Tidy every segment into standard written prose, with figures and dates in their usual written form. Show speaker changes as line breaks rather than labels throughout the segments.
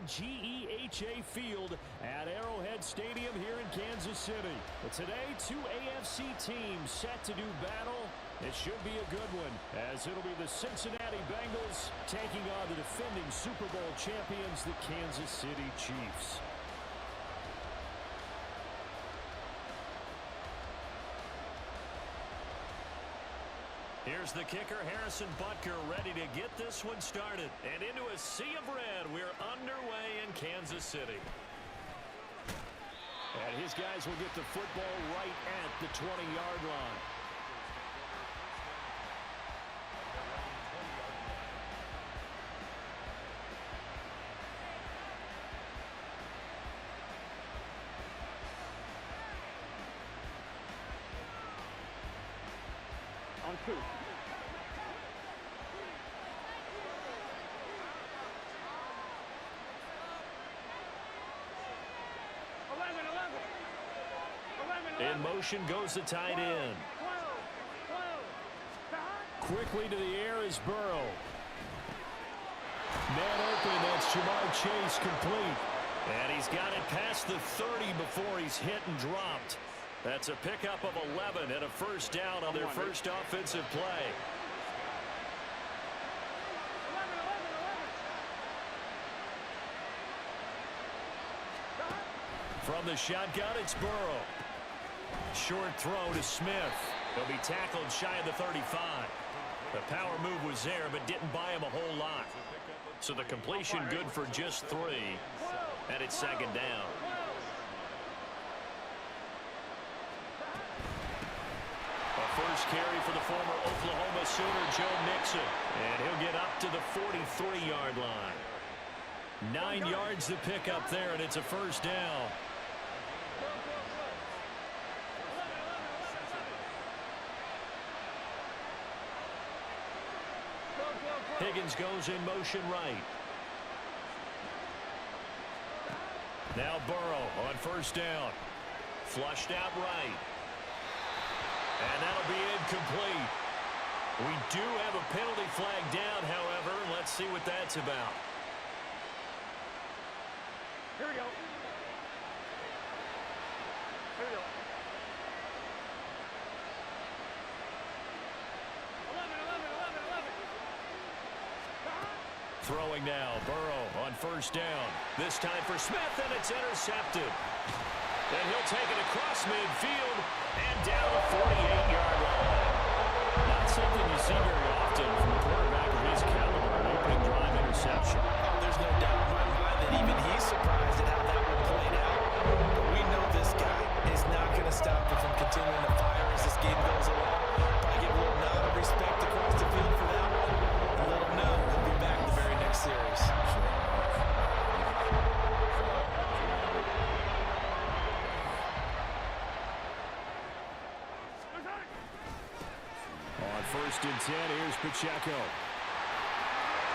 GEHA Field at Arrowhead Stadium here in Kansas City. But today, two AFC teams set to do battle. It should be a good one, as it'll be the Cincinnati Bengals taking on the defending Super Bowl champions, the Kansas City Chiefs. Here's the kicker, Harrison Butker, ready to get this one started. And into a sea of red, we're underway in Kansas City. And his guys will get the football right at the 20-yard line.
On two.
In motion goes the tight end. Quickly to the air is Burrow. Man open, that's Jamar Chase complete. And he's got it past the 30 before he's hit and dropped. That's a pickup of 11 and a first down on their first offensive play. From the shotgun, it's Burrow. Short throw to Smith. He'll be tackled shy of the 35. The power move was there, but didn't buy him a whole lot. So the completion good for just 3. And it's second down. First carry for the former Oklahoma Sooner, Joe Mixon. And he'll get up to the 43-yard line. 9 yards to pick up there, and it's a first down. Higgins goes in motion right. Now Burrow on first down. Flushed out right. And that'll be incomplete. We do have a penalty flag down, however. Let's see what that's about.
Here we go. Here we go. 11.
Throwing now, Burrow on first down. This time for Smith, and it's intercepted. And he'll take it across midfield and down the 48-yard line. Not something you see very often from a quarterback of his caliber, an opening drive interception.
Oh, there's no doubt in my mind that even he's surprised at how that one played out. But we know this guy is not going to stop him from continuing to fire as this game goes along. I give a little nod of respect across the field for that one. And let him know he'll be back the very next series.
First and 10, here's Pacheco.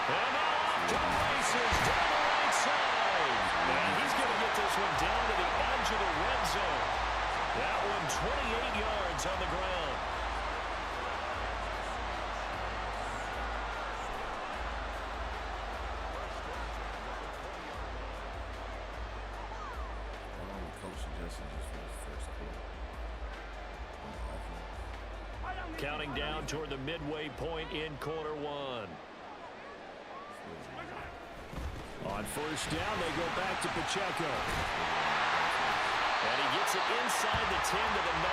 And off to races down the right side. And he's going to get this one down to the edge of the red zone. That one 28 yards on the ground. Counting down toward the midway point in quarter one. On first down, they go back to Pacheco. And he gets it inside the 10 to the 9.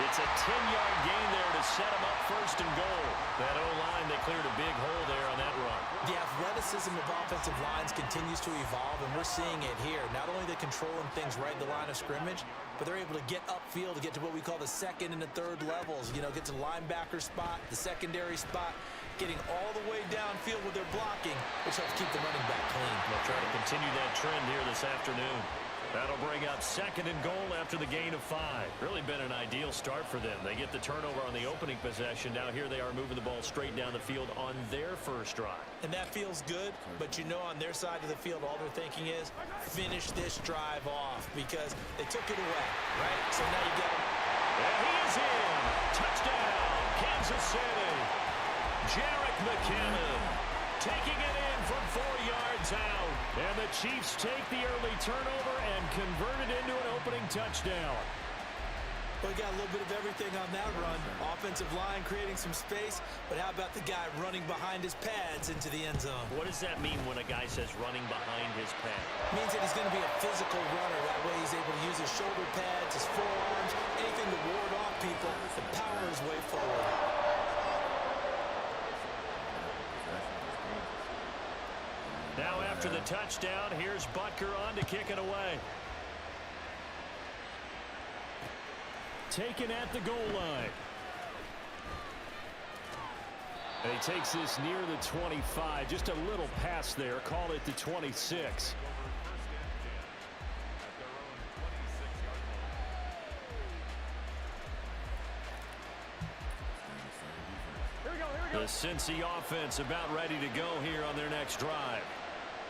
It's a 10-yard gain there to set him up first and goal. That O-line, they cleared a big hole there on that run.
The athleticism of offensive lines continues to evolve, and we're seeing it here. Not only they're controlling things right at the line of scrimmage, but they're able to get upfield to get to what we call the second and the third levels. You know, get to the linebacker spot, the secondary spot, getting all the way downfield with their blocking, which helps keep the running back clean.
They'll try to continue that trend here this afternoon. That'll bring up second and goal after the gain of 5. Really been an ideal start for them. They get the turnover on the opening possession. Now here they are moving the ball straight down the field on their first drive.
And that feels good, but you know on their side of the field, all they're thinking is finish this drive off because they took it away, right? So now you got him.
And he is in. Touchdown, Kansas City. Jerick McKinnon. taking it in from 4 yards out. And the Chiefs take the early turnover and convert it into an opening touchdown.
We got a little bit of everything on that run. Offensive line creating some space, but how about the guy running behind his pads into the end zone?
What does that mean when a guy says running behind his pad?
It means that he's going to be a physical runner. That way he's able to use his shoulder pads, his forearms, anything to ward off people and power his way forward.
Now after the touchdown, here's Butker on to kick it away. Taken at the goal line. And he takes this near the 25. Just a little pass there. Call it the 26. The Cincy offense about ready to go here on their next drive.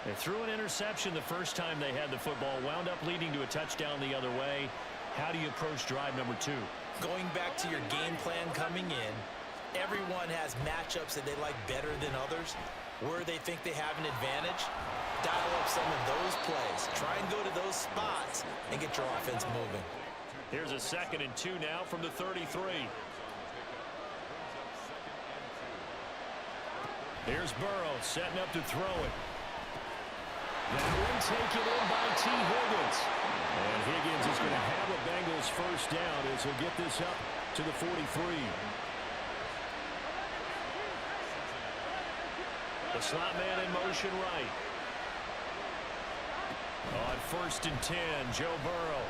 They threw an interception the first time they had the football. Wound up leading to a touchdown the other way. How do you approach drive number 2?
Going back to your game plan coming in, everyone has matchups that they like better than others. Where they think they have an advantage, dial up some of those plays. Try and go to those spots and get your offense moving.
Here's a 2nd and 2 now from the 33. Here's Burrow setting up to throw it. That one taken in by T. Higgins. And Higgins is going to have a Bengals first down as he'll get this up to the 43. The slot man in motion right. On 1st and 10, Joe Burrow.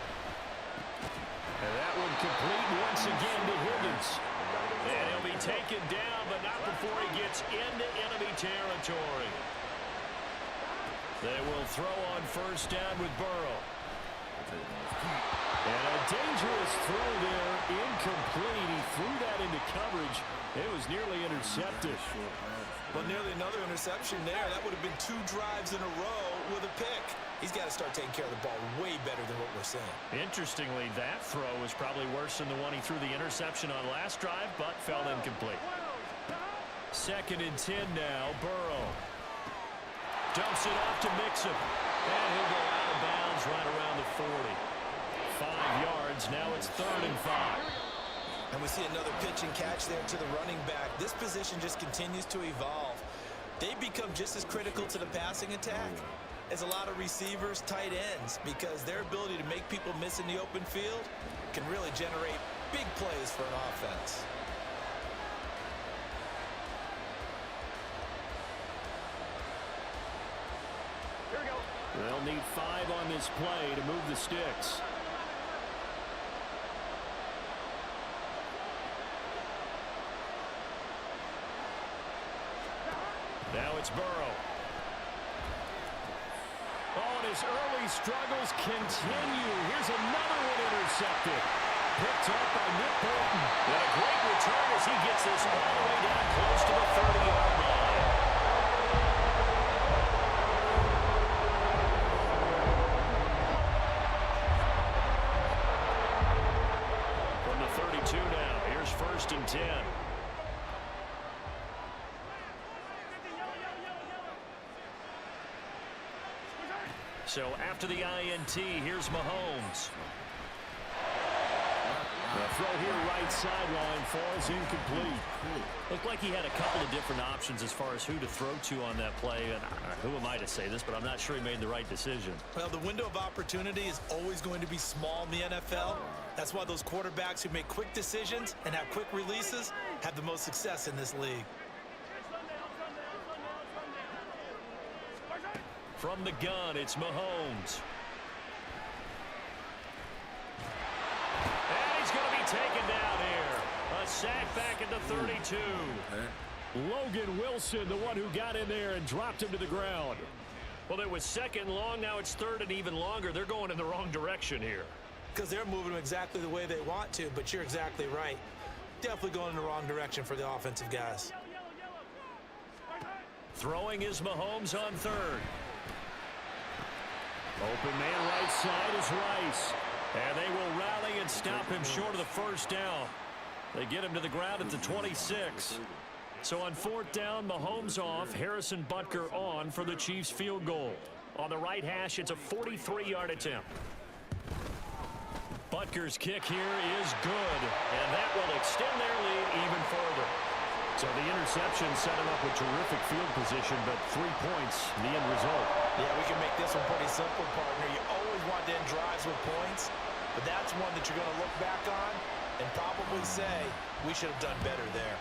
And that one complete once again to Higgins. And he'll be taken down, but not before he gets into enemy territory. They will throw on 1st down with Burrow. And a dangerous throw there, incomplete. He threw that into coverage. It was nearly intercepted.
Well, nearly another interception there. That would have been 2 drives in a row with a pick. He's got to start taking care of the ball way better than what we're seeing.
Interestingly, that throw was probably worse than the one he threw the interception on last drive, but fell incomplete. 2nd and 10 now, Burrow. Dumps it off to Mixon. And he'll go out of bounds right around the 40. 5 yards. Now it's 3rd and 5.
And we see another pitch and catch there to the running back. This position just continues to evolve. They become just as critical to the passing attack as a lot of receivers, tight ends, because their ability to make people miss in the open field can really generate big plays for an offense.
They'll need 5 on this play to move the sticks. Now it's Burrow. Oh, and his early struggles continue. Here's another one intercepted. Picked up by Nick Bolton. And a great return as he gets this all the way down close to the 30-yard line. From the 32 now, here's 1st and 10. So after the INT, here's Mahomes. The throw here right sideline falls incomplete. Looked like he had a couple of different options as far as who to throw to on that play. And who am I to say this, but I'm not sure he made the right decision.
Well, the window of opportunity is always going to be small in the NFL. That's why those quarterbacks who make quick decisions and have quick releases have the most success in this league.
From the gun, it's Mahomes. And he's going to be taken down here. A sack back at the 32. Logan Wilson, the one who got in there and dropped him to the ground. Well, it was 2nd and long. Now it's 3rd and even longer. They're going in the wrong direction here.
Because they're moving them exactly the way they want to, but you're exactly right. Definitely going in the wrong direction for the offensive guys.
Throwing is Mahomes on 3rd. Open man right side is Rice. And they will rally and stop him short of the 1st down. They get him to the ground at the 26. So on fourth down, Mahomes off, Harrison Butker on for the Chiefs field goal. On the right hash, it's a 43-yard attempt. Butker's kick here is good, and that will extend their lead even further. So the interception set him up with terrific field position, but 3 points, the end result.
Yeah, we can make this one pretty simple, partner. You always want to end drives with points, but that's one that you're going to look back on and probably say, we should have done better there.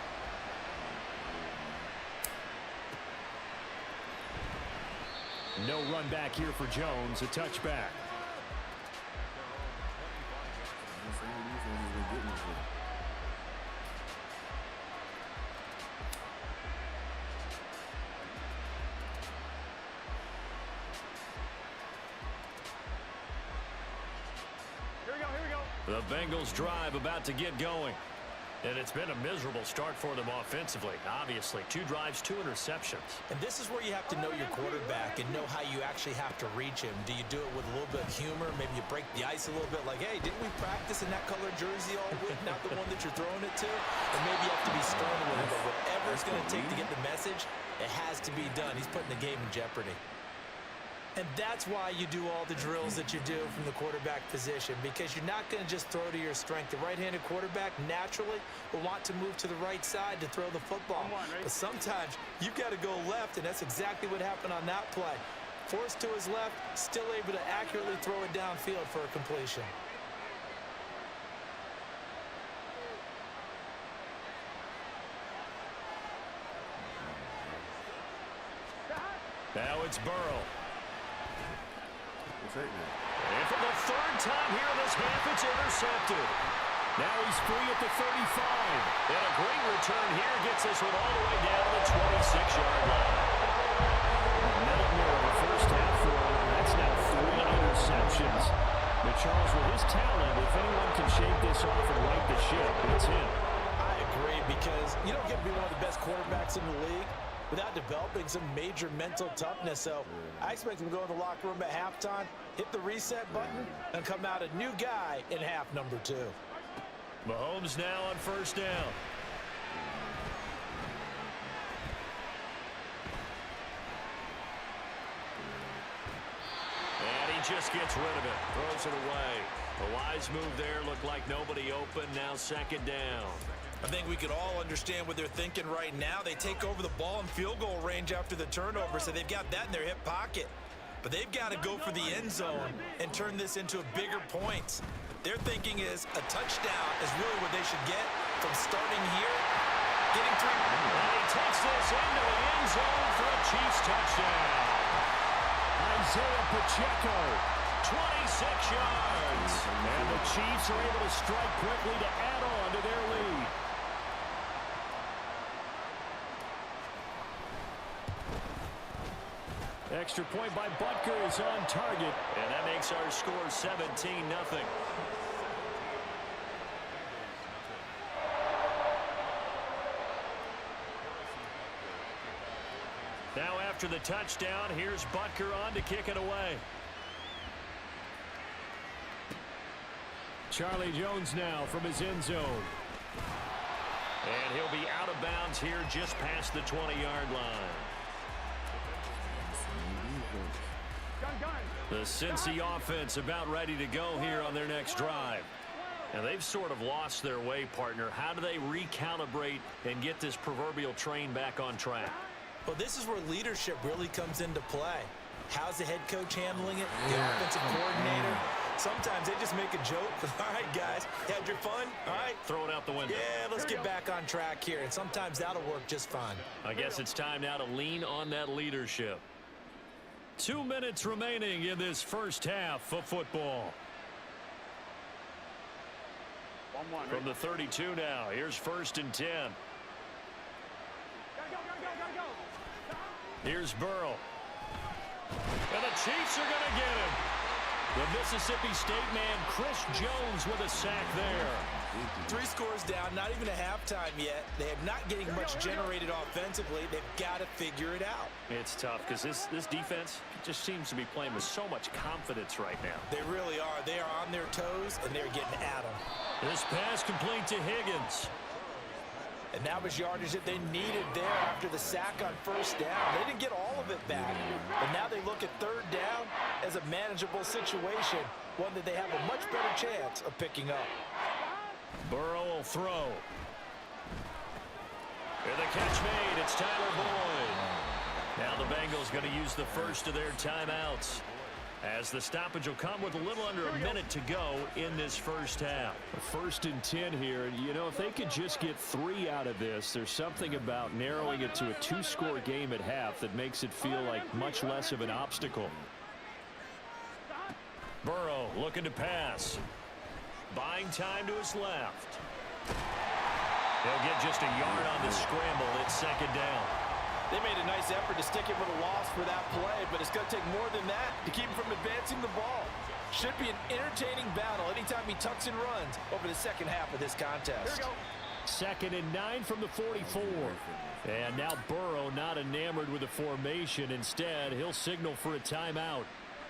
No run back here for Jones, a touchback. The Bengals drive about to get going. And it's been a miserable start for them offensively. Obviously, 2 drives, 2 interceptions.
And this is where you have to know your quarterback and know how you actually have to reach him. Do you do it with a little bit of humor? Maybe you break the ice a little bit like, hey, didn't we practice in that colored jersey all week? Not the one that you're throwing it to? And maybe you have to be stern with him. But whatever it's going to take to get the message, it has to be done. He's putting the game in jeopardy. And that's why you do all the drills that you do from the quarterback position, because you're not going to just throw to your strength. The right-handed quarterback naturally will want to move to the right side to throw the football. But sometimes you've got to go left, and that's exactly what happened on that play. Forced to his left, still able to accurately throw it downfield for a completion.
Now it's Burrow. And for the 3rd time here in this half, it's intercepted. Now he's free at the 35. And a great return here gets this one all the way down to the 26-yard line. Nightmare of the first half for him. That's now 3 interceptions. But Charles, with his talent, if anyone can shake this off and right the ship, it's him.
I agree, because you don't get to be one of the best quarterbacks in the league without developing some major mental toughness. So I expect him to go in the locker room at halftime, hit the reset button, and come out a new guy in half number 2.
Mahomes now on first down. And he just gets rid of it, throws it away. A wise move there, looked like nobody open, now 2nd down.
I think we could all understand what they're thinking right now. They take over the ball in field goal range after the turnover, so they've got that in their hip pocket. But they've got to go for the end zone and turn this into bigger points. Their thinking is a touchdown is really what they should get from starting here, getting 3.
And he takes this into the end zone for a Chiefs touchdown. Isaiah Pacheco, 26 yards. And the Chiefs are able to strike quickly to add on to their lead. Extra point by Butker is on target, and that makes our score 17-0. Now after the touchdown, here's Butker on to kick it away. Charlie Jones now from his end zone. And he'll be out of bounds here just past the 20-yard line. The Cincy offense about ready to go here on their next drive. And they've sort of lost their way, partner. How do they recalibrate and get this proverbial train back on track?
Well, this is where leadership really comes into play. How's the head coach handling it? The offensive coordinator? Sometimes they just make a joke. All right, guys, had your fun? All right.
Throw it out the window.
Yeah, let's get back on track here. And sometimes that'll work just fine.
I guess it's time now to lean on that leadership. 2 minutes remaining in this first half of football. From the 32 now, here's 1st and 10. Here's Burrow. And the Chiefs are going to get him. The Mississippi State man, Chris Jones, with a sack there.
3 scores down, not even a halftime yet. They are not getting much generated offensively. They've got to figure it out.
It's tough because this defense just seems to be playing with so much confidence right now.
They really are. They are on their toes, and they're getting at them.
This pass complete to Higgins.
And that was yardage that they needed there after the sack on first down. They didn't get all of it back, but now they look at third down as a manageable situation, one that they have a much better chance of picking up.
Burrow will throw. And the catch made. It's Tyler Boyd. Now the Bengals going to use the first of their timeouts, as the stoppage will come with a little under a minute to go in this first half.
1st and 10 here. And, you know, if they could just get 3 out of this, there's something about narrowing it to a 2-score game at half that makes it feel like much less of an obstacle.
Burrow looking to pass. Buying time to his left. He'll get just a yard on the scramble. It's 2nd down.
They made a nice effort to stick him with a loss for that play, but it's going to take more than that to keep him from advancing the ball. Should be an entertaining battle anytime he tucks and runs over the second half of this contest.
Here we go.
2nd and 9 from the 44. And now Burrow not enamored with the formation. Instead, he'll signal for a timeout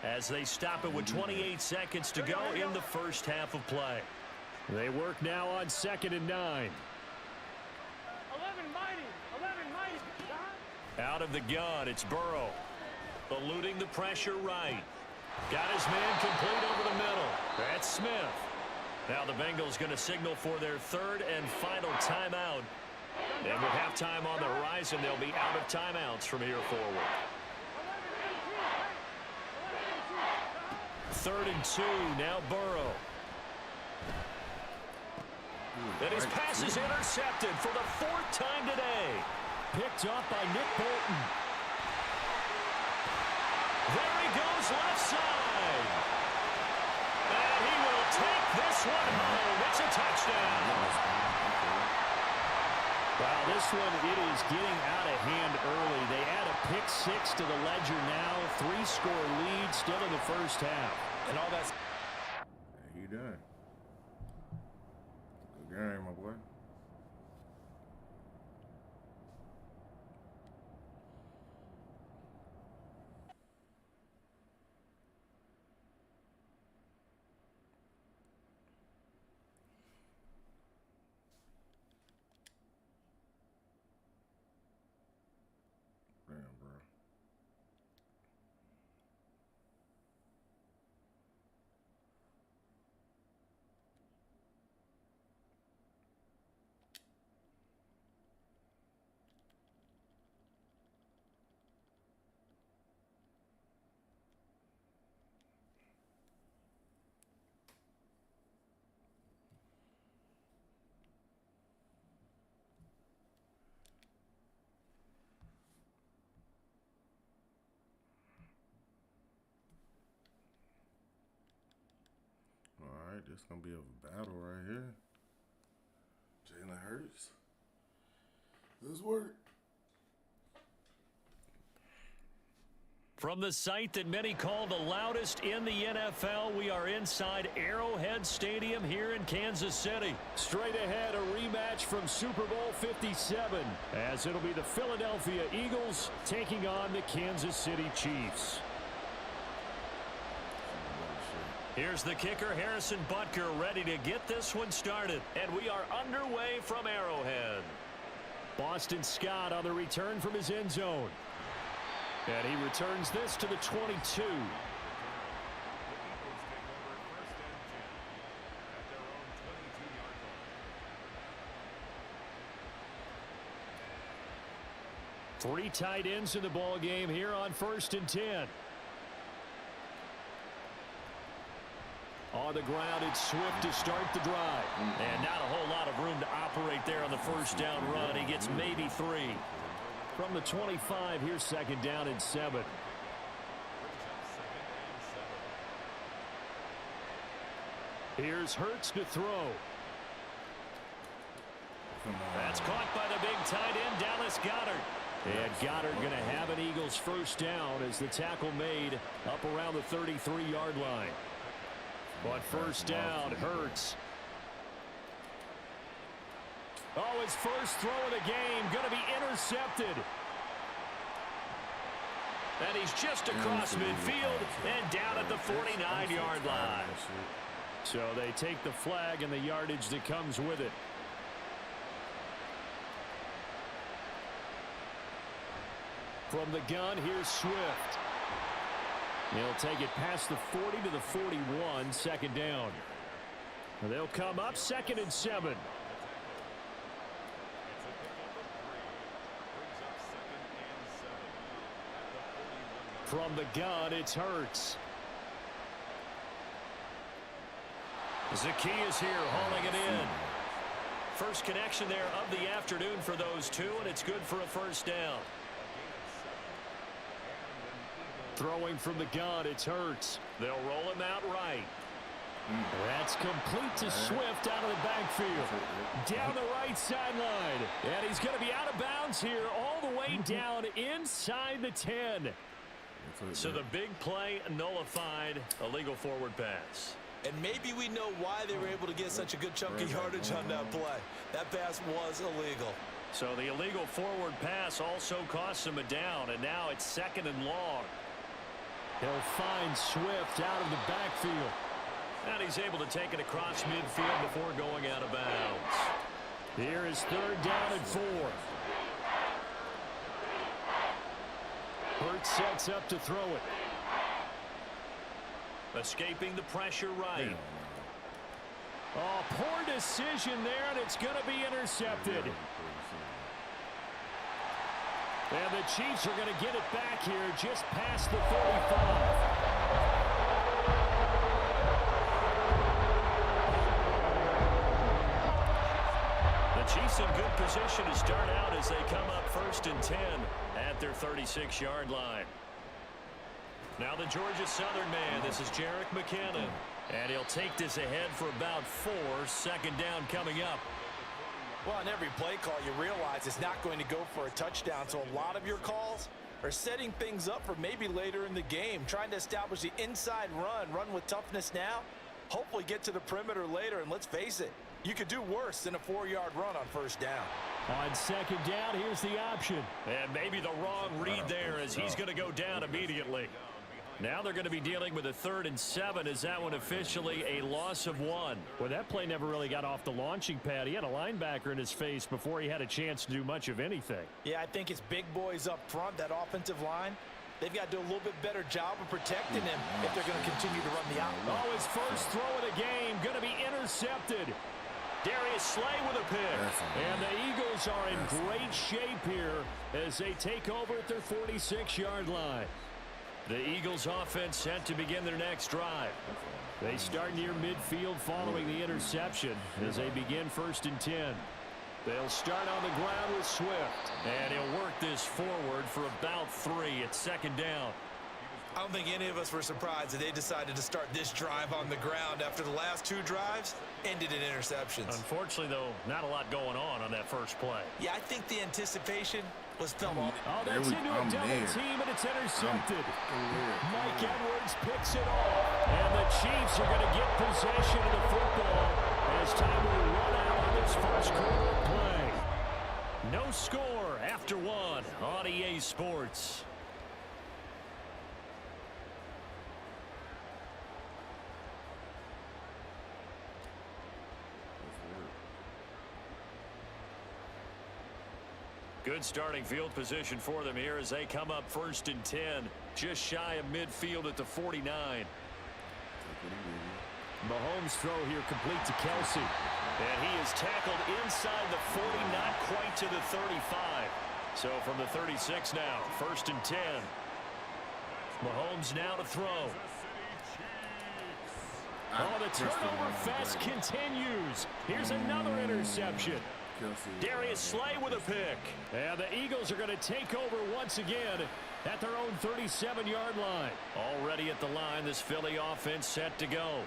as they stop it with 28 seconds to go in the first half of play.
They work now on 2nd and 9.
11 mighty. 11 mighty.
Out of the gun, it's Burrow. Eluding the pressure right. Got his man complete over the middle. That's Smith. Now the Bengals going to signal for their 3rd and final timeout. And with halftime on the horizon, they'll be out of timeouts from here forward. 3rd and 2, now Burrow. And his pass is intercepted for the 4th time today.
Picked up by Nick Bolton.
There he goes left side. And he will take this one home. It's a touchdown.
Wow, this one, it is getting out of hand early. They add a pick 6 to the ledger now. 3-score lead still in the first half.
And all that's...
He done. Good game, my boy. Damn, bro. Alright, this gonna be a battle right here. Jalen Hurts. This work.
From the site that many call the loudest in the NFL, we are inside Arrowhead Stadium here in Kansas City.
Straight ahead, a rematch from Super Bowl 57, as it'll be the Philadelphia Eagles taking on the Kansas City Chiefs.
Here's the kicker, Harrison Butker, ready to get this one started. And we are underway from Arrowhead.
Boston Scott on the return from his end zone. And he returns this to the 22. Three tight ends in the ball game here on 1st and 10. On the ground, it's Swift to start the drive.
And not a whole lot of room to operate there on the first down run. He gets maybe 3.
From the 25, here's 2nd down and 7. Here's Hurts to throw.
That's caught by the big tight end, Dallas Goedert.
And Goddard going to have an Eagles first down as the tackle made up around the 33-yard line. But first down, Hurts. Oh, his first throw of the game going to be intercepted.
And he's just across midfield and down at the 49-yard line.
So they take the flag and the yardage that comes with it. From the gun, here's Swift. He'll take it past the 40 to the 41, second down. They'll come up 2nd and 7. From the gun, it's Hurts. Zacchaeus here hauling it in. First connection there of the afternoon for those two, and it's good for a first down. Throwing from the gun, it's Hurts. They'll roll him out right. That's complete to Swift out of the backfield. Down the right sideline. And he's going to be out of bounds here all the way down inside the 10. So the big play nullified, illegal forward pass.
And maybe we know why they were able to get such a good chunk of yardage on that play. That pass was illegal.
So the illegal forward pass also cost him a down, and now it's 2nd and long. He'll find Swift out of the backfield. And he's able to take it across midfield before going out of bounds. Here is 3rd down and 4. Hurts sets up to throw it. Escaping the pressure right. Oh, poor decision there, and it's going to be intercepted. And the Chiefs are going to get it back here just past the 35. Chiefs in good position to start out as they come up 1st and 10 at their 36-yard line. Now the Georgia Southern man, this is Jerick McKinnon. And he'll take this ahead for about 4, 2nd down coming up.
Well, on every play call, you realize it's not going to go for a touchdown. So a lot of your calls are setting things up for maybe later in the game, trying to establish the inside run with toughness now, hopefully get to the perimeter later, and let's face it, you could do worse than a 4-yard run on 1st down.
On 2nd down, here's the option. And maybe the wrong read there as he's going to go down immediately. Now they're going to be dealing with a 3rd and 7 as that one officially a loss of 1. Well, that play never really got off the launching pad. He had a linebacker in his face before he had a chance to do much of anything.
Yeah, I think it's big boys up front, that offensive line. They've got to do a little bit better job of protecting him if they're going to continue to run the out.
Oh, his first throw of the game going to be intercepted. Darius Slay with a pick. And the Eagles are in great shape here as they take over at their 46-yard line. The Eagles offense set to begin their next drive. They start near midfield following the interception as they begin 1st and 10. They'll start on the ground with Swift. And he'll work this forward for about 3 at 2nd down.
I don't think any of us were surprised that they decided to start this drive on the ground after the last 2 drives ended in interceptions.
Unfortunately, though, not a lot going on that first play.
Yeah, I think the anticipation was felt on.
Oh, that's into a double team, and it's intercepted. Mike Edwards picks it off. And the Chiefs are going to get possession of the football as time will run out on this first quarter play. No score after 1 on EA Sports. Good starting field position for them here as they come up 1st and 10, just shy of midfield at the 49. Mahomes' throw here complete to Kelsey. And he is tackled inside the 40, not quite to the 35. So from the 36 now, 1st and 10. Mahomes now to throw. Oh, the turnover fest continues. Here's another interception. Darius Slay with a pick. And the Eagles are going to take over once again at their own 37-yard line. Already at the line, this Philly offense set to go.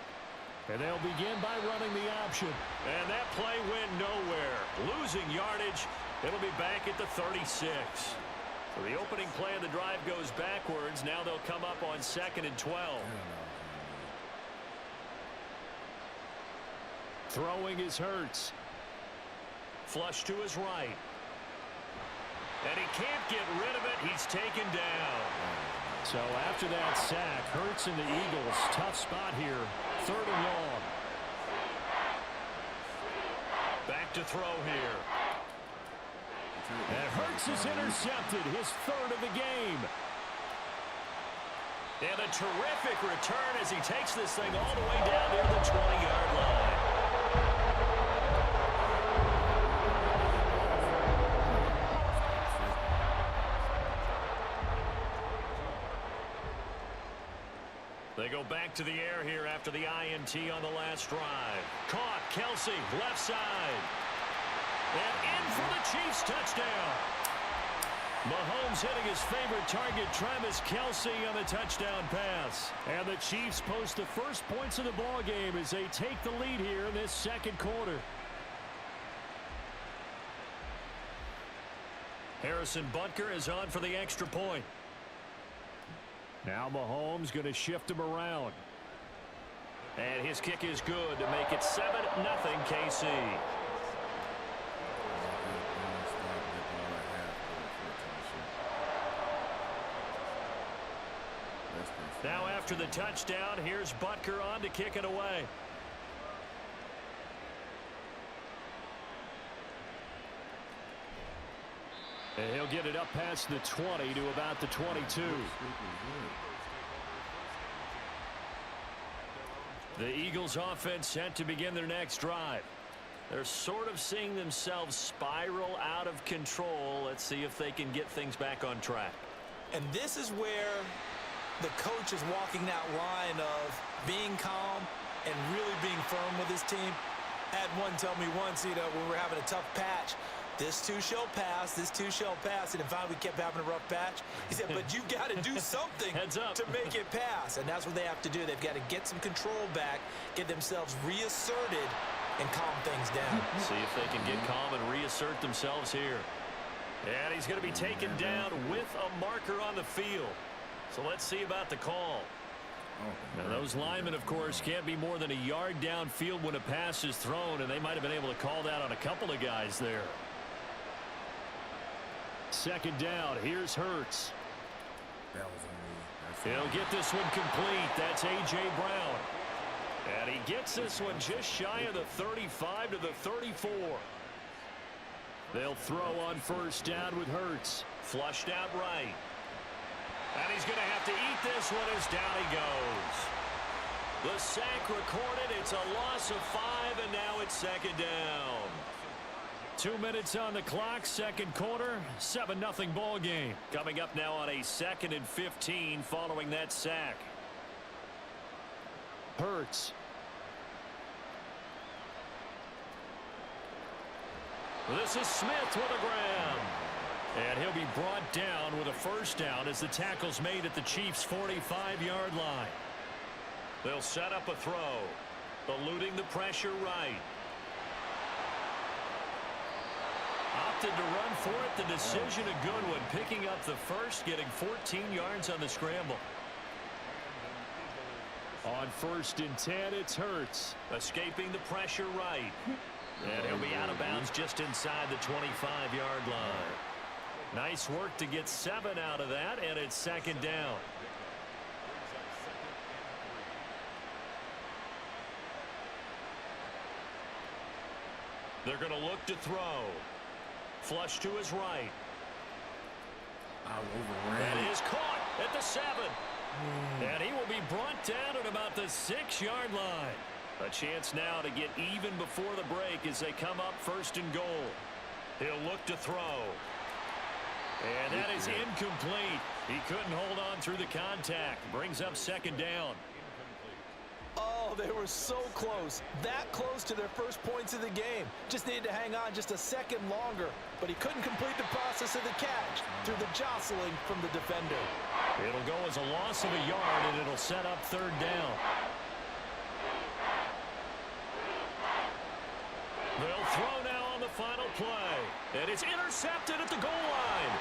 And they'll begin by running the option. And that play went nowhere. Losing yardage. It'll be back at the 36. So the opening play of the drive goes backwards. Now they'll come up on 2nd and 12. Throwing is Hurts. Flush to his right. And he can't get rid of it. He's taken down. So after that sack, Hurts and the Eagles, tough spot here. 3rd and long. Back to throw here. And Hurts is intercepted, his third of the game.
And a terrific return as he takes this thing all the way down near the 20-yard line. They go back to the air here after the INT on the last drive. Caught, Kelsey, left side. And in for the Chiefs touchdown. Mahomes hitting his favorite target, Travis Kelsey, on the touchdown pass.
And the Chiefs post the first points of the ball game as they take the lead here in this second quarter.
Harrison Butker is on for the extra point.
Now Mahomes going to shift him around.
And his kick is good to make it 7-0 KC. Now after the touchdown, here's Butker on to kick it away.
And he'll get it up past the 20 to about the 22.
The Eagles offense set to begin their next drive. They're sort of seeing themselves spiral out of control. Let's see if they can get things back on track.
And this is where the coach is walking that line of being calm and really being firm with his team. I had one tell me once, when we're having a tough patch, this too shall pass, this too shall pass. And finally we kept having a rough patch. He said, but you got to do something
Heads up.
to make it pass. And that's what they have to do. They've got to get some control back, get themselves reasserted, and calm things down.
See if they can get calm and reassert themselves here. And he's going to be taken down with a marker on the field. So let's see about the call.
Now those linemen, of course, can't be more than a yard downfield when a pass is thrown, and they might have been able to call that on a couple of guys there. Second down, here's Hurts. He'll get this one complete. That's A.J. Brown. And he gets this one just shy of the 35 to the 34. They'll throw on first down with Hurts.
Flushed out right. And he's going to have to eat this one as down he goes. The sack recorded. It's a loss of 5, and now it's second down.
2 minutes on the clock, second quarter, 7-0 ball game.
Coming up now on a 2nd and 15 following that sack.
Hurts.
This is Smith with a grab.
And he'll be brought down with a first down as the tackle's made at the Chiefs' 45-yard line.
They'll set up a throw. Eluding the pressure right. Opted to run for it. The decision a good one. Picking up the first, getting 14 yards on the scramble.
On 1st and 10, it's Hurts.
Escaping the pressure right. And he'll be out of bounds just inside the 25-yard line. Nice work to get 7 out of that, and it's second down. They're going to look to throw. Flush to his right. And is caught at the 7. And he will be brought down at about the 6-yard line. A chance now to get even before the break as they come up 1st and goal. He'll look to throw. And that is incomplete. He couldn't hold on through the contact. Brings up second down.
Oh, they were so close. That close to their first points of the game. Just needed to hang on just a second longer. But he couldn't complete the process of the catch through the jostling from the defender.
It'll go as a loss of a yard, and it'll set up 3rd down.
They'll throw now on the final play. And it's intercepted at the goal line.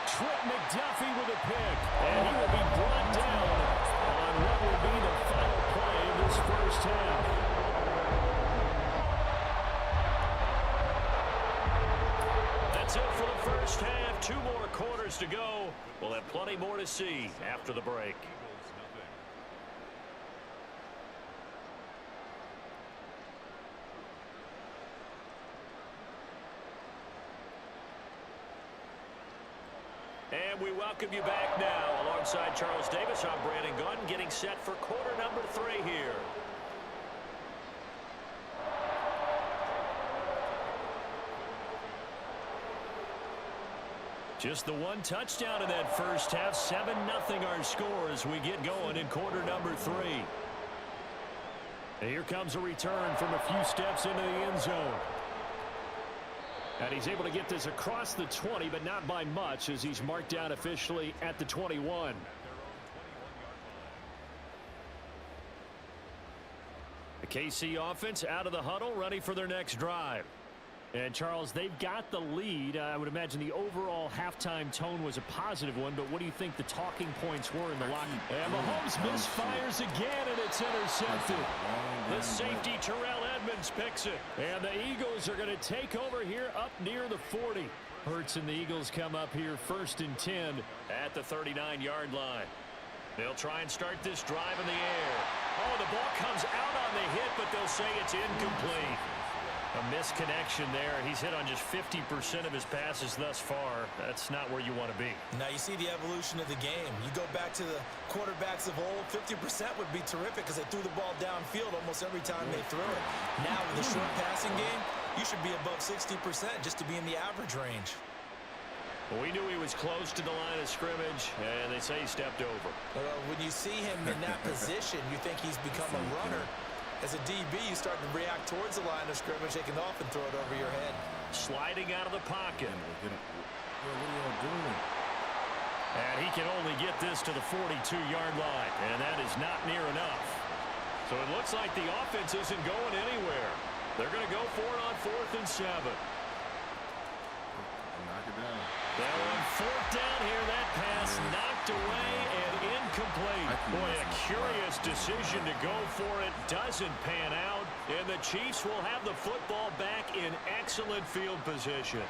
Trent McDuffie with a pick. And he will be brought down on what will be the final play of this first half.
That's it for the first half. 2 more quarters to go. We'll have plenty more to see after the break. And we welcome you back now. Alongside Charles Davis, I'm Brandon Gunn, getting set for quarter number 3 here. Just the one touchdown in that first half. 7-0 our score as we get going in quarter number 3. And here comes a return from a few steps into the end zone. And he's able to get this across the 20, but not by much, as he's marked down officially at the 21. The KC offense out of the huddle, ready for their next drive. And, Charles, they've got the lead. I would imagine the overall halftime tone was a positive one, but what do you think the talking points were in the locker room? And Mahomes misfires again, and it's intercepted. The safety, Terrell Edmonds, picks it. And the Eagles are going to take over here up near the 40. Hurts and the Eagles come up here 1st and 10 at the 39-yard line. They'll try and start this drive in the air. Oh, the ball comes out on the hit, but they'll say it's incomplete. A misconnection there. He's hit on just 50% of his passes thus far. That's not where you want to be.
Now you see the evolution of the game. You go back to the quarterbacks of old, 50% would be terrific because they threw the ball downfield almost every time they threw it. Now with the short passing game, you should be above 60% just to be in the average range.
Well, we knew he was close to the line of scrimmage, and they say he stepped over.
When you see him in that position, you think he's become a runner. As a DB, you start to react towards the line of scrimmage, they can often throw it over your head.
Sliding out of the pocket.
What are y'all doing?
And he can only get this to the 42-yard line, and that is not near enough. So it looks like the offense isn't going anywhere. They're going to go for it on 4th and 7.
Knock it down.
Now on 4th down here, that pass knocked away and incomplete. Boy, a curious decision to go for it. Doesn't pan out, and the Chiefs will have the football back in excellent field position.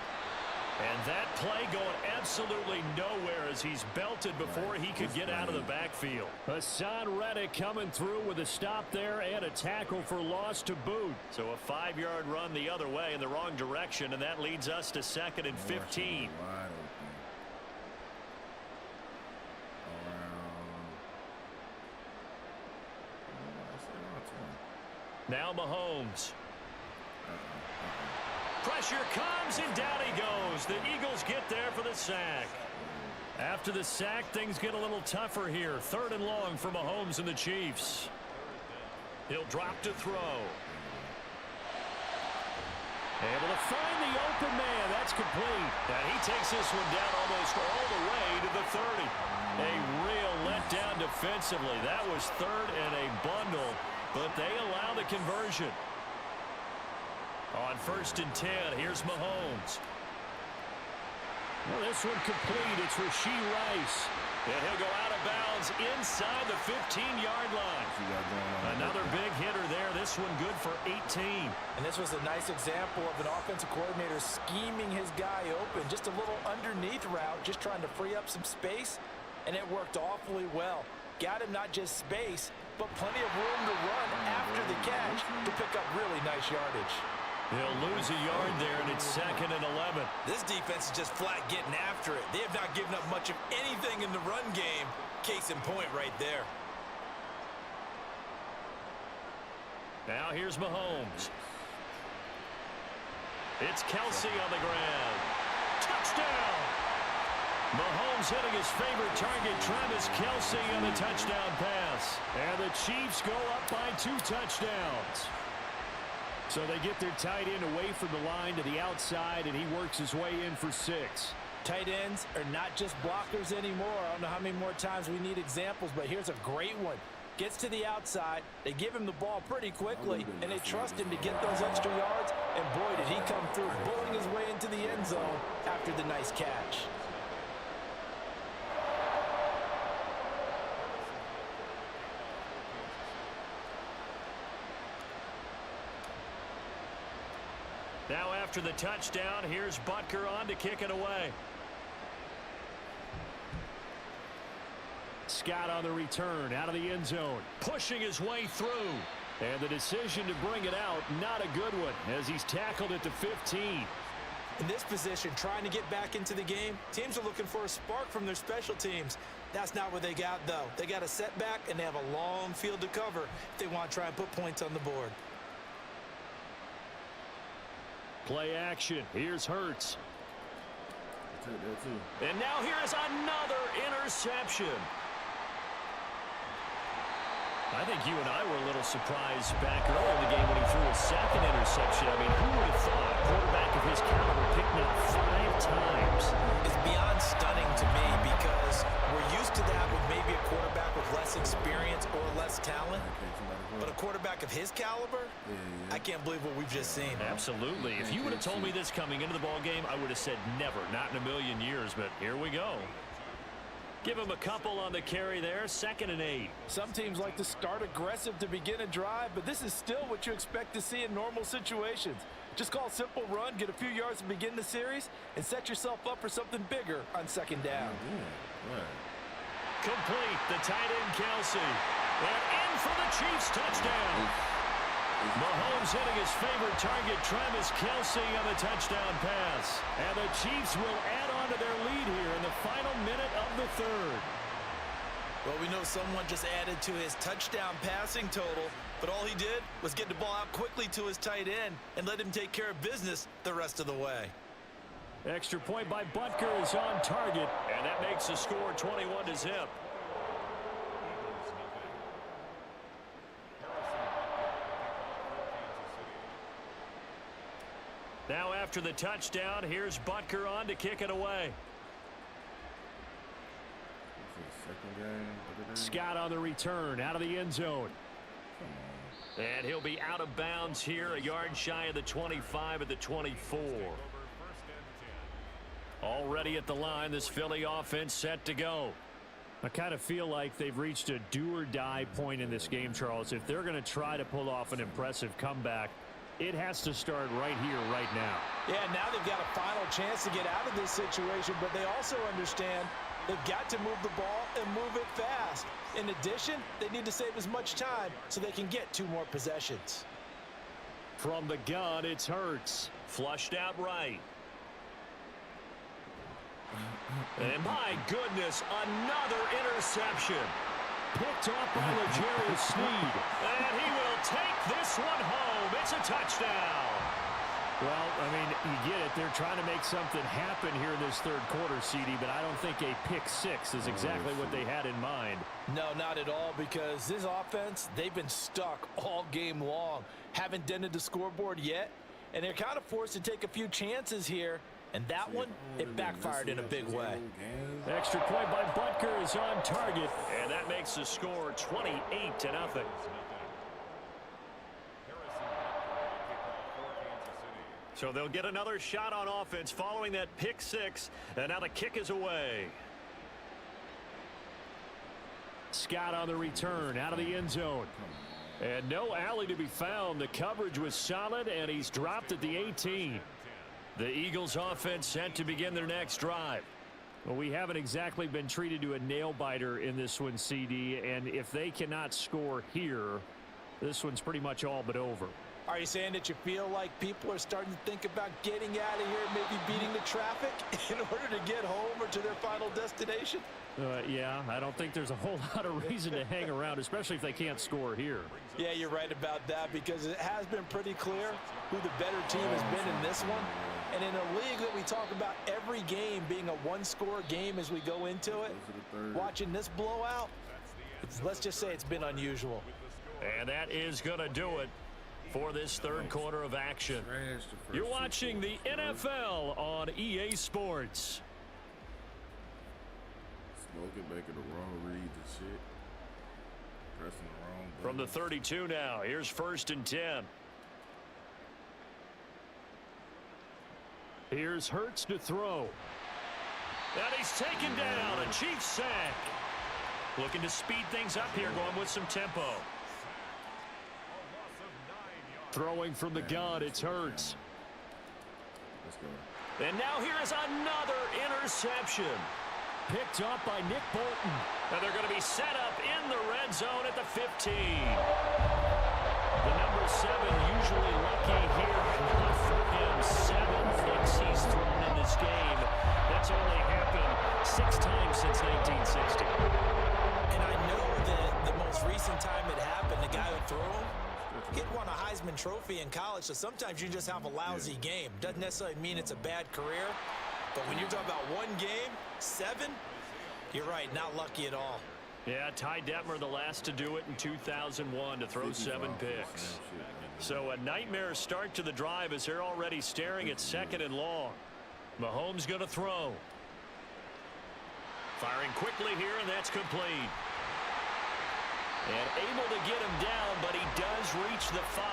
And that play going absolutely nowhere as he's belted before he could get out of the backfield. Hassan Reddick coming through with a stop there and a tackle for loss to boot. So a 5-yard run the other way in the wrong direction, and that leads us to 2nd and 15. Now Mahomes. Pressure comes, and down he goes. The Eagles get there for the sack. After the sack, things get a little tougher here. 3rd and long for Mahomes and the Chiefs. He'll drop to throw. Able to find the open man. That's complete. And he takes this one down almost all the way to the 30. A real letdown defensively. That was 3rd and a bundle, but they allow the conversion. On 1st and 10, here's Mahomes. Well, this one complete. It's Rashee Rice. And he'll go out of bounds inside the 15-yard line. Another big hitter there. This one good for 18.
And this was a nice example of an offensive coordinator scheming his guy open. Just a little underneath route, just trying to free up some space, and it worked awfully well. Got him not just space, but plenty of room to run after the catch to pick up really nice yardage.
He'll lose a yard there, and it's 2nd and 11.
This defense is just flat getting after it. They have not given up much of anything in the run game. Case in point right there.
Now here's Mahomes. It's Kelsey on the ground. Touchdown! Mahomes hitting his favorite target, Travis Kelsey, on the touchdown pass. And the Chiefs go up by 2 touchdowns. So they get their tight end away from the line to the outside, and he works his way in for 6.
Tight ends are not just blockers anymore. I don't know how many more times we need examples, but here's a great one. Gets to the outside, they give him the ball pretty quickly, and they trust him to get those extra yards, and boy, did he come through, bowling his way into the end zone after the nice catch.
Now after the touchdown, here's Butker on to kick it away. Scott on the return out of the end zone, pushing his way through. And the decision to bring it out, not a good one, as he's tackled at the 15.
In this position, trying to get back into the game, teams are looking for a spark from their special teams. That's not what they got, though. They got a setback, and they have a long field to cover if they want to try and put points on the board.
Play action. Here's Hurts.
Take that too.
And now here is another interception.
I think you and I were a little surprised back early in the game when he threw a second interception. I mean, who would have thought a quarterback of his caliber picked up 5 times?
It's beyond stunning to me because we're used to that with maybe a quarterback with less experience or less talent. But a quarterback of his caliber, I can't believe what we've just seen.
Absolutely. If you would have told me this coming into the ball game, I would have said never, not in a million years. But here we go. Give him a couple on the carry there, 2nd and 8.
Some teams like to start aggressive to begin a drive, but this is still what you expect to see in normal situations. Just call a simple run, get a few yards to begin the series, and set yourself up for something bigger on 2nd down.
Complete, the tight end Kelsey. And in for the Chiefs touchdown. Mahomes hitting his favorite target, Travis Kelsey, on the touchdown pass.
And the Chiefs will add on to their lead here in the final minute of the 3rd.
Well, we know someone just added to his touchdown passing total, but all he did was get the ball out quickly to his tight end and let him take care of business the rest of the way.
Extra point by Butker is on target.
And that makes the score 21-0. Now after the touchdown, here's Butker on to kick it away.
Scott on the return, out of the end zone.
And he'll be out of bounds here, a yard shy of the 25 at the 24. Already at the line, this Philly offense set to go.
I kind of feel like they've reached a do-or-die point in this game, Charles. If they're going to try to pull off an impressive comeback, it has to start right here, right now.
Yeah, now they've got a final chance to get out of this situation, but they also understand they've got to move the ball and move it fast. In addition, they need to save as much time so they can get 2 more possessions.
From the gun, it's Hurts.
Flushed out right. And my goodness, another interception.
Picked off by L'Jarius Sneed.
And he will take this one home. It's a touchdown.
Well, I mean, you get it. They're trying to make something happen here in this 3rd quarter, CD, but I don't think a pick 6 is exactly what they had in mind.
No, not at all, because this offense, they've been stuck all game long. Haven't dented the scoreboard yet, and they're kind of forced to take a few chances here. And that one, it backfired in a big way.
Extra point by Butker is on target.
And that makes the score 28-0. So they'll get another shot on offense following that pick 6. And now the kick is away.
Scott on the return, out of the end zone. And no alley to be found. The coverage was solid, and he's dropped at the 18. The Eagles offense set to begin their next drive. Well, we haven't exactly been treated to a nail-biter in this one, CD, and if they cannot score here, this one's pretty much all but over.
Are you saying that you feel like people are starting to think about getting out of here and maybe beating the traffic in order to get home or to their final destination?
Yeah, I don't think there's a whole lot of reason to hang around, especially if they can't score here.
Yeah, you're right about that, because it has been pretty clear who the better team has been in this one. And in a league that we talk about every game being a one-score game as we go into it, watching this blowout, let's just say it's been unusual.
And that is going to do it for this 3rd quarter of action. You're watching the NFL on EA Sports.
Smoking, making the wrong reads and shit. Pressing the wrong button.
From the 32 now, here's 1st and 10.
Here's Hurts to throw.
And he's taken down, a Chiefs sack. Looking to speed things up here, going with some tempo.
Throwing from the gun, it's Hurts.
Let's go.
And now here is another interception.
Picked up by Nick Bolton.
And they're going to be set up in the red zone at the 15. The number 7 usually lucky here. Not for him, 7 picks
picks he's thrown in this game. That's only happened 6 times since 1960.
And I know that the most recent time it happened, the guy who threw him, he won a Heisman Trophy in college, so sometimes you just have a lousy game. Doesn't necessarily mean it's a bad career, but when you're talking about one game, 7, you're right, not lucky at all.
Yeah, Ty Detmer, the last to do it in 2001, to throw 7 picks. So a nightmare start to the drive as they're already staring at 2nd and long. Mahomes going to throw. Firing quickly here, and that's complete. And able to get him down, but he does reach the 5.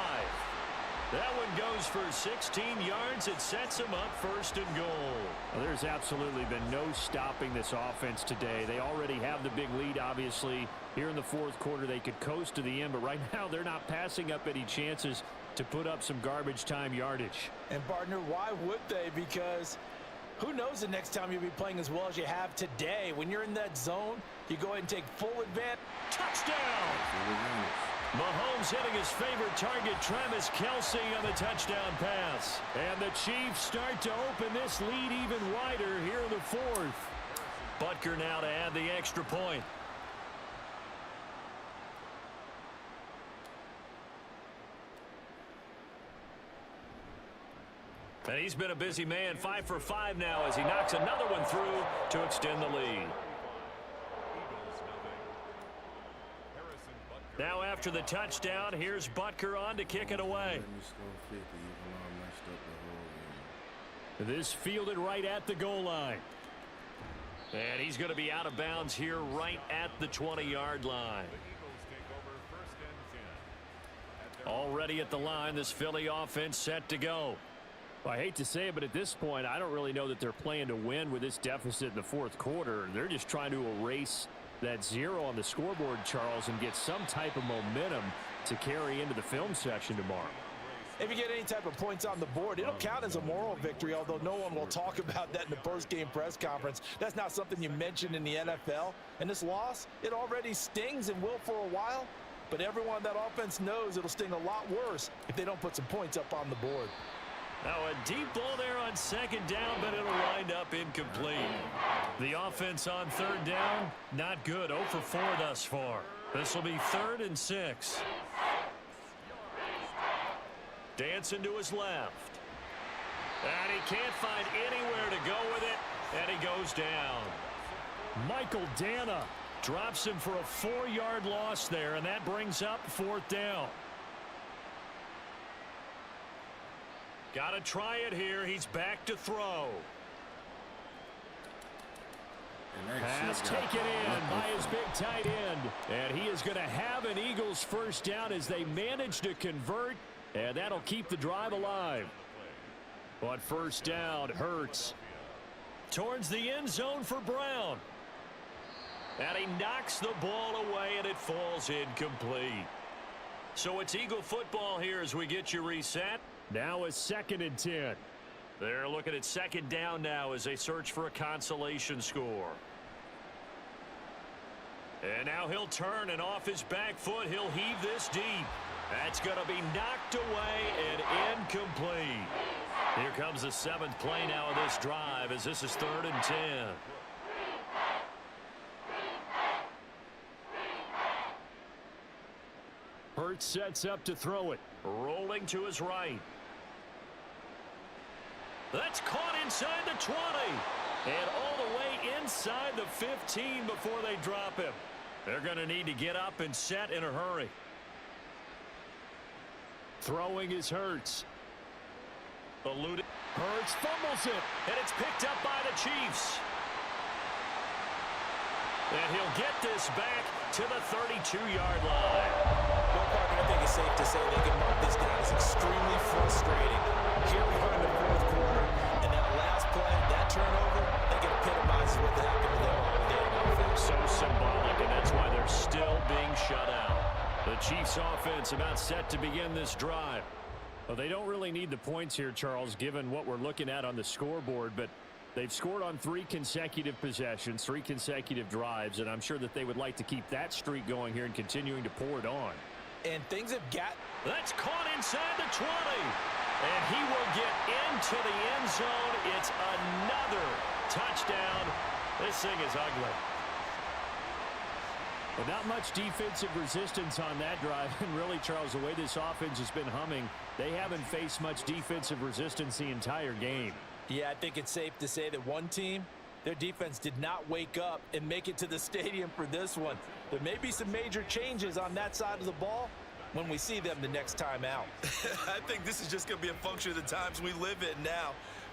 That one goes for 16 yards. It sets him up 1st and goal.
Well, there's absolutely been no stopping this offense today. They already have the big lead, obviously. Here in the 4th quarter, they could coast to the end, but right now they're not passing up any chances to put up some garbage time yardage.
And, partner, why would they? Because who knows the next time you'll be playing as well as you have today. When you're in that zone, you go ahead and take full advantage.
Touchdown! Mahomes hitting his favorite target, Travis Kelce, on the touchdown pass. And the Chiefs start to open this lead even wider here in the 4th. Butker now to add the extra point. And he's been a busy man, 5 for 5 now as he knocks another one through to extend the lead. Now after the touchdown, here's Butker on to kick it away. This fielded right at the goal line. And he's going to be out of bounds here right at the 20-yard line. Already at the line, this Philly offense set to go.
Well, I hate to say it, but at this point, I don't really know that they're playing to win with this deficit in the 4th quarter. They're just trying to erase that 0 on the scoreboard, Charles, and get some type of momentum to carry into the film section tomorrow.
If you get any type of points on the board, it'll count as a moral victory, although no one will talk about that in the post-game press conference. That's not something you mentioned in the NFL. And this loss, it already stings and will for a while, but everyone on that offense knows it'll sting a lot worse if they don't put some points up on the board.
Now a deep ball there on 2nd down, but it'll wind up incomplete. The offense on 3rd down, not good. 0 for 4 thus far. This will be 3rd and 6. Dancing to his left. And he can't find anywhere to go with it, and he goes down.
Michael Dana drops him for a 4-yard loss there, and that brings up 4th down. Got to try it here. He's back to throw. Pass taken in by his big tight end. And he is going to have an Eagles 1st down as they manage to convert. And that'll keep the drive alive. But 1st down, Hurts towards the end zone for Brown. And he knocks the ball away, and it falls incomplete. So it's Eagle football here as we get you reset. Now a 2nd and 10. They're looking at 2nd down now as they search for a consolation score. And now he'll turn, and off his back foot, he'll heave this deep. That's going to be knocked away and incomplete. Here comes the 7th play now of this drive as this is 3rd and 10. Hurts sets up to throw it. Rolling to his right. That's caught inside the 20. And all the way inside the 15 before they drop him. They're going to need to get up and set in a hurry. Throwing is Hurts. Eluded. Hurts fumbles it. And it's picked up by the Chiefs. And he'll get this back to the 32-yard line.
Well, partner, I think it's safe to say they can mark this down as extremely frustrating. Here we are in the 4th quarter, and that last play, that turnover, I think it epitomizes what happened to them all day on offense.
So symbolic, and that's why they're still being shut out. The Chiefs offense about set to begin this drive.
Well, they don't really need the points here, Charles, given what we're looking at on the scoreboard, but they've scored on 3 consecutive possessions, 3 consecutive drives, and I'm sure that they would like to keep that streak going here and continuing to pour it on.
And things have got...
That's caught inside the 20. And he will get into the end zone. It's another touchdown. This thing is ugly. But not much defensive resistance on that drive. And really, Charles, the way this offense has been humming, they haven't faced much defensive resistance the entire game.
Yeah, I think it's safe to say that one team, their defense did not wake up and make it to the stadium for this one. There may be some major changes on that side of the ball when we see them the next time out.
I think this is just going to be a function of the times we live in now.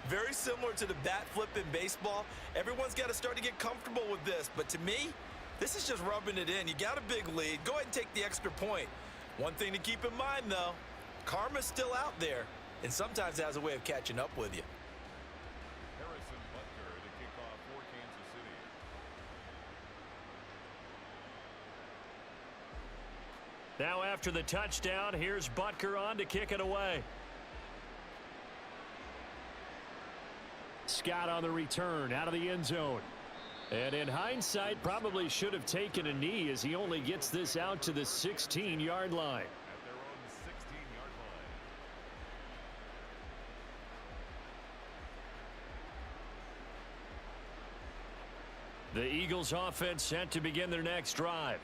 Very similar to the bat flip in baseball. Everyone's got to start to get comfortable with this. But to me, this is just rubbing it in. You got a big lead. Go ahead and take the extra point. One thing to keep in mind, though, karma's still out there, and sometimes it has a way of catching up with you.
Now after the touchdown, here's Butker on to kick it away. Scott on the return out of the end zone. And in hindsight, probably should have taken a knee as he only gets this out to the 16-yard line.
At their own 16-yard line.
The Eagles offense set to begin their next drive.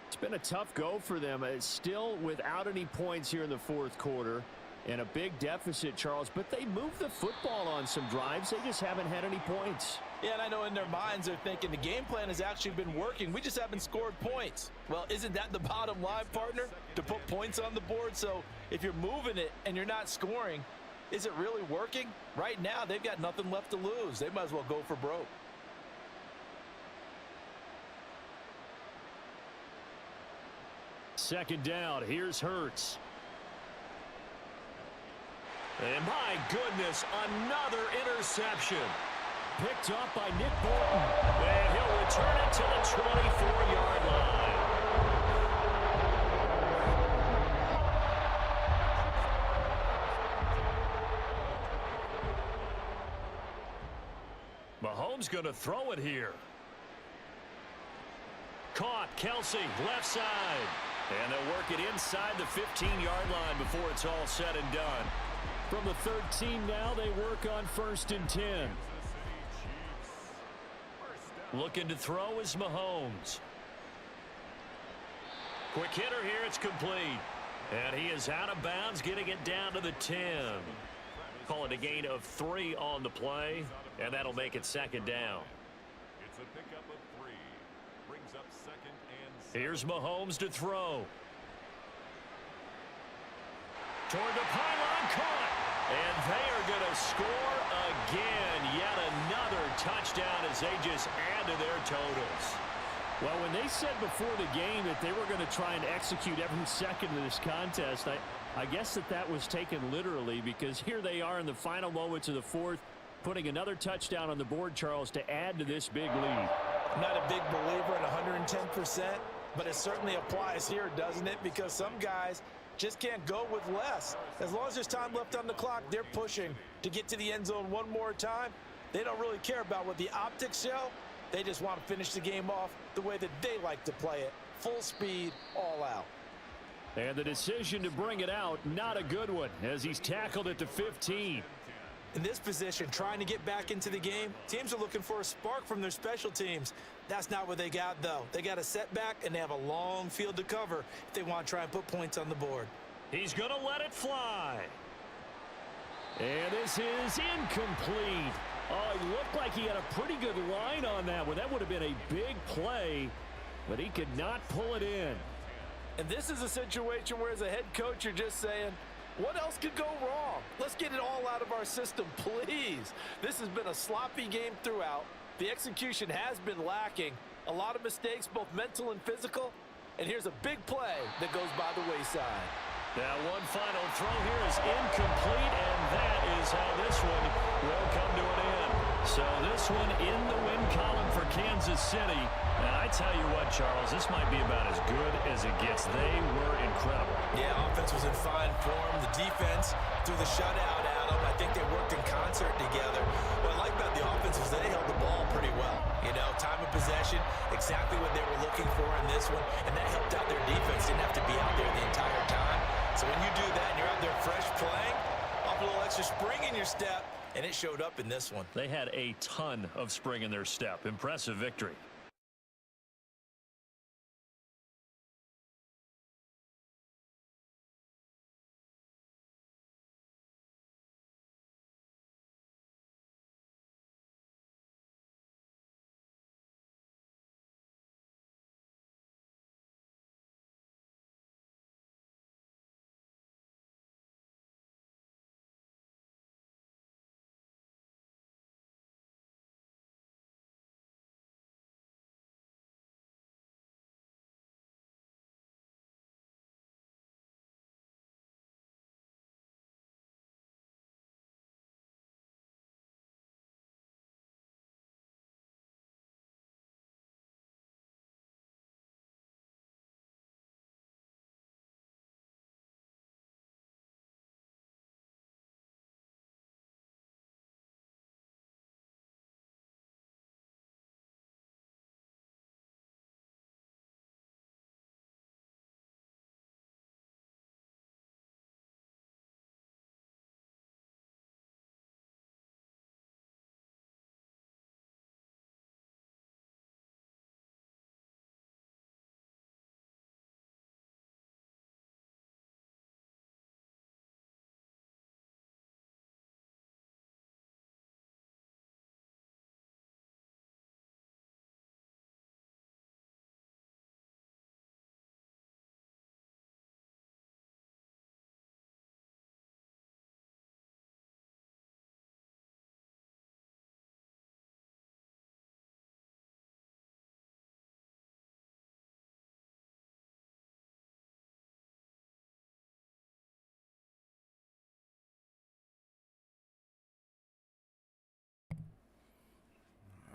It's been a tough go for them. It's still without any points here in the fourth quarter and a big deficit, Charles, but they moved the football on some drives. They just haven't had any points.
Yeah, and I know in their minds they're thinking the game plan has actually been working. We just haven't scored points. Well, isn't that the bottom line, partner? To put points on the board? So if you're moving it and you're not scoring, is it really working? Right now, they've got nothing left to lose. They might as well go for broke.
Second down, here's Hurts. And my goodness, another interception. Picked up by Nick Bolton. And he'll return it to the 24-yard line. Mahomes going to throw it here. Caught, Kelsey, left side. And they'll work it inside the 15-yard line before it's all said and done. From the 13 now, they work on 1st and 10. Looking to throw is Mahomes. Quick hitter here, it's complete. And he is out of bounds, getting it down to the 10. Call it a gain of 3 on the play, and that'll make it second down.
It's a pickup of 3. Brings up 2nd and 7.
Here's Mahomes to throw. Toward the pylon, caught. And they are going to score again. Yet another touchdown as they just add to their totals. Well, when they said before the game that they were going to try and execute every second of this contest, I guess that was taken literally, because here they are in the final moments of the fourth, putting another touchdown on the board, Charles, to add to this big lead.
I'm not a big believer in 110%, but it certainly applies here, doesn't it? Because some guys just can't go with less. As long as there's time left on the clock, they're pushing to get to the end zone one more time. They don't really care about what the optics show. They just want to finish the game off the way that they like to play it. Full speed, all out.
And the decision to bring it out, not a good one, as he's tackled at the 15.
In this position, trying to get back into the game, teams are looking for a spark from their special teams. That's not what they got, though. They got a setback, and they have a long field to cover if they want to try and put points on the board.
He's going to let it fly. And this is incomplete. Oh, he looked like he had a pretty good line on that one. That would have been a big play, but he could not pull it in.
And this is a situation where, as a head coach, you're just saying, what else could go wrong? Let's get it all out of our system, please. This has been a sloppy game throughout. The execution has been lacking. A lot of mistakes, both mental and physical. And here's a big play that goes by the wayside.
Now one final throw here is incomplete, and that is how this one will come to an end. So this one in the win column for Kansas City. And I tell you what, Charles, this might be about as good as it gets. They were incredible.
Yeah, offense was in fine form. The defense threw the shutout at them. I think they worked in concert together. What I like about the offense is they held the ball pretty well. You know, time of possession, exactly what they were looking for in this one. And that helped out their defense. Didn't have to be out there the entire time. So when you do that and you're out there fresh playing, awful your step, and it showed up in this one.
They had a ton of spring in their step. Impressive victory.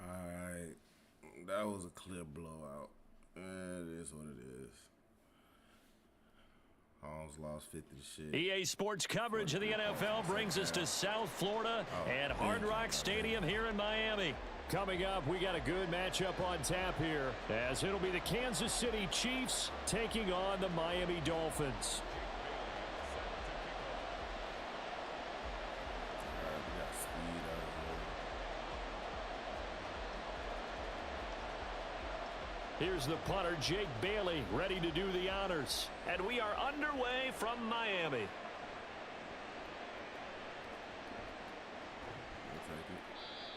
Alright. That was a clear blowout. It is what it is. Holmes lost 50 to shit.
EA Sports coverage of the NFL brings us to South Florida and Hard Rock Stadium here in Miami. Coming up, we got a good matchup on tap here, as it'll be the Kansas City Chiefs taking on the Miami Dolphins.
We got speed out here.
Here's the punter, Jake Bailey, ready to do the honors. And we are underway from Miami.
We'll take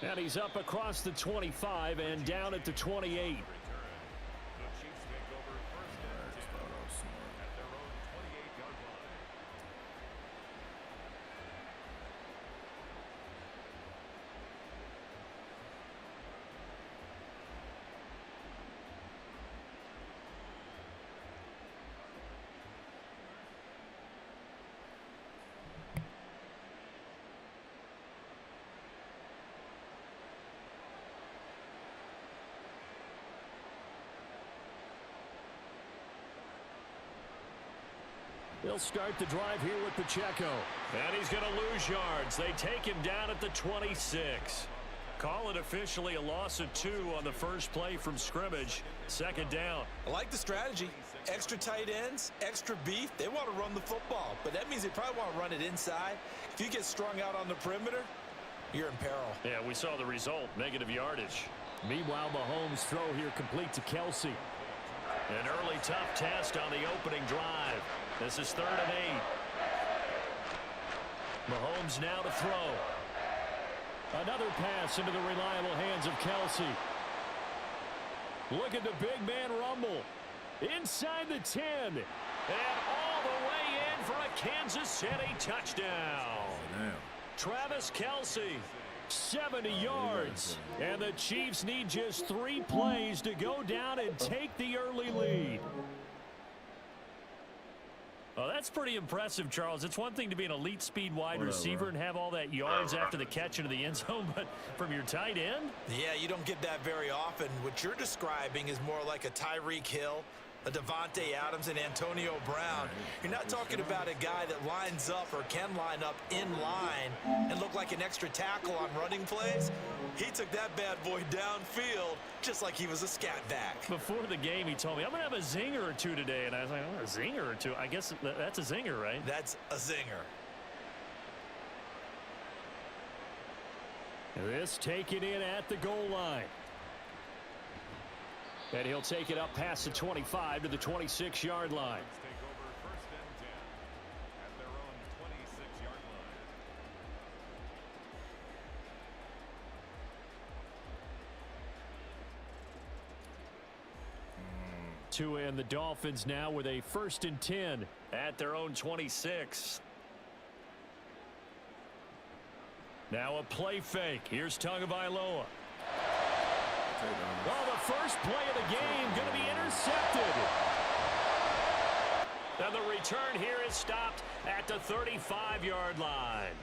it.
And he's up across the 25 and down at the 28.
Alright, start off smart.
They'll start the drive here with Pacheco. And he's going to lose yards. They take him down at the 26. Call it officially a loss of 2 on the first play from scrimmage. Second down.
I like the strategy. Extra tight ends, extra beef. They want to run the football, but that means they probably want to run it inside. If you get strung out on the perimeter, you're in peril.
Yeah, we saw the result, negative yardage. Meanwhile, Mahomes' throw here complete to Kelsey. An early tough test on the opening drive. This is 3rd and 8. Mahomes now to throw. Another pass into the reliable hands of Kelsey. Look at the big man rumble. Inside the 10. And all the way in for a Kansas City touchdown.
Damn.
Travis Kelsey, 70 yards. And the Chiefs need just 3 plays to go down and take the early lead. Oh, that's pretty impressive, Charles. It's one thing to be an elite speed wide receiver and have all that yards after the catch into the end zone, but from your tight end?
Yeah, you don't get that very often. What you're describing is more like a Tyreek Hill, a Devontae Adams, and Antonio Brown. You're not talking about a guy that lines up or can line up in line and look like an extra tackle on running plays. He took that bad boy downfield just like he was a scat back.
Before the game, he told me, I'm going to have a zinger or two today. And I was like, oh, a zinger or two? I guess that's a zinger, right?
That's a zinger.
This taken in at the goal line. And he'll take it up past the 25 to the 26-yard line.
Take over first and 10 at their own 26-yard line.
Tua and the Dolphins now with a 1st and 10 at their own 26. Now a play fake. Here's Tagovailoa. Well, the first play of the game going to be intercepted. And the return here is stopped at the 35-yard line.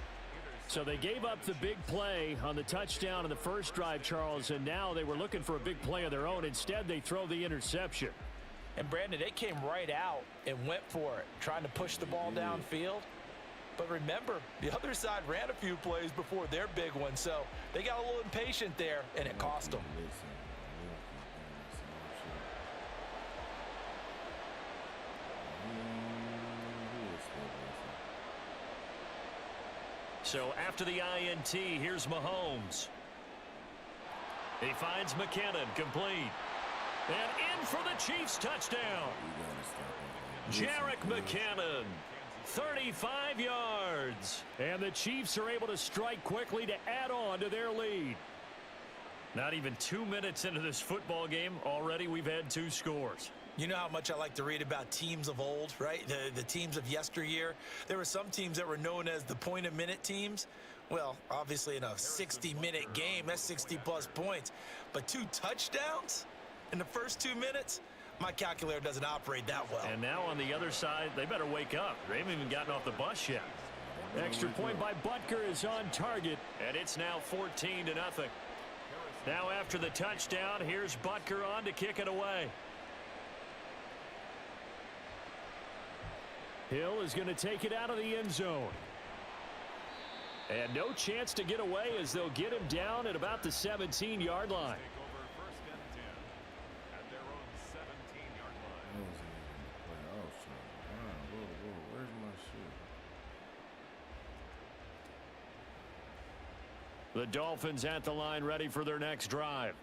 So they gave up the big play on the touchdown in the first drive, Charles, and now they were looking for a big play of their own. Instead, they throw the interception.
And, Brandon, they came right out and went for it, trying to push the ball downfield. But remember, the other side ran a few plays before their big one, so they got a little impatient there, and it cost them.
So after the INT, here's Mahomes. He finds McKinnon, complete. And in for the Chiefs touchdown. Jerick McKinnon, 35 yards. And the Chiefs are able to strike quickly to add on to their lead. Not even 2 minutes into this football game, already we've had 2 scores.
You know how much I like to read about teams of old, right? The teams of yesteryear. There were some teams that were known as the point-a-minute teams. Well, obviously in a 60-minute game, that's 60-plus points. But 2 touchdowns in the first 2 minutes? My calculator doesn't operate that well.
And now on the other side, they better wake up. They haven't even gotten off the bus yet. Extra point by Butker is on target, and it's now 14-0. Now after the touchdown, here's Butker on to kick it away. Hill is going to take it out of the end zone. And no chance to get away as they'll get him down at about the 17-yard line.
Take over first and 10 at their own 17-yard line.
Where's my shit?
The Dolphins at the line ready for their next drive.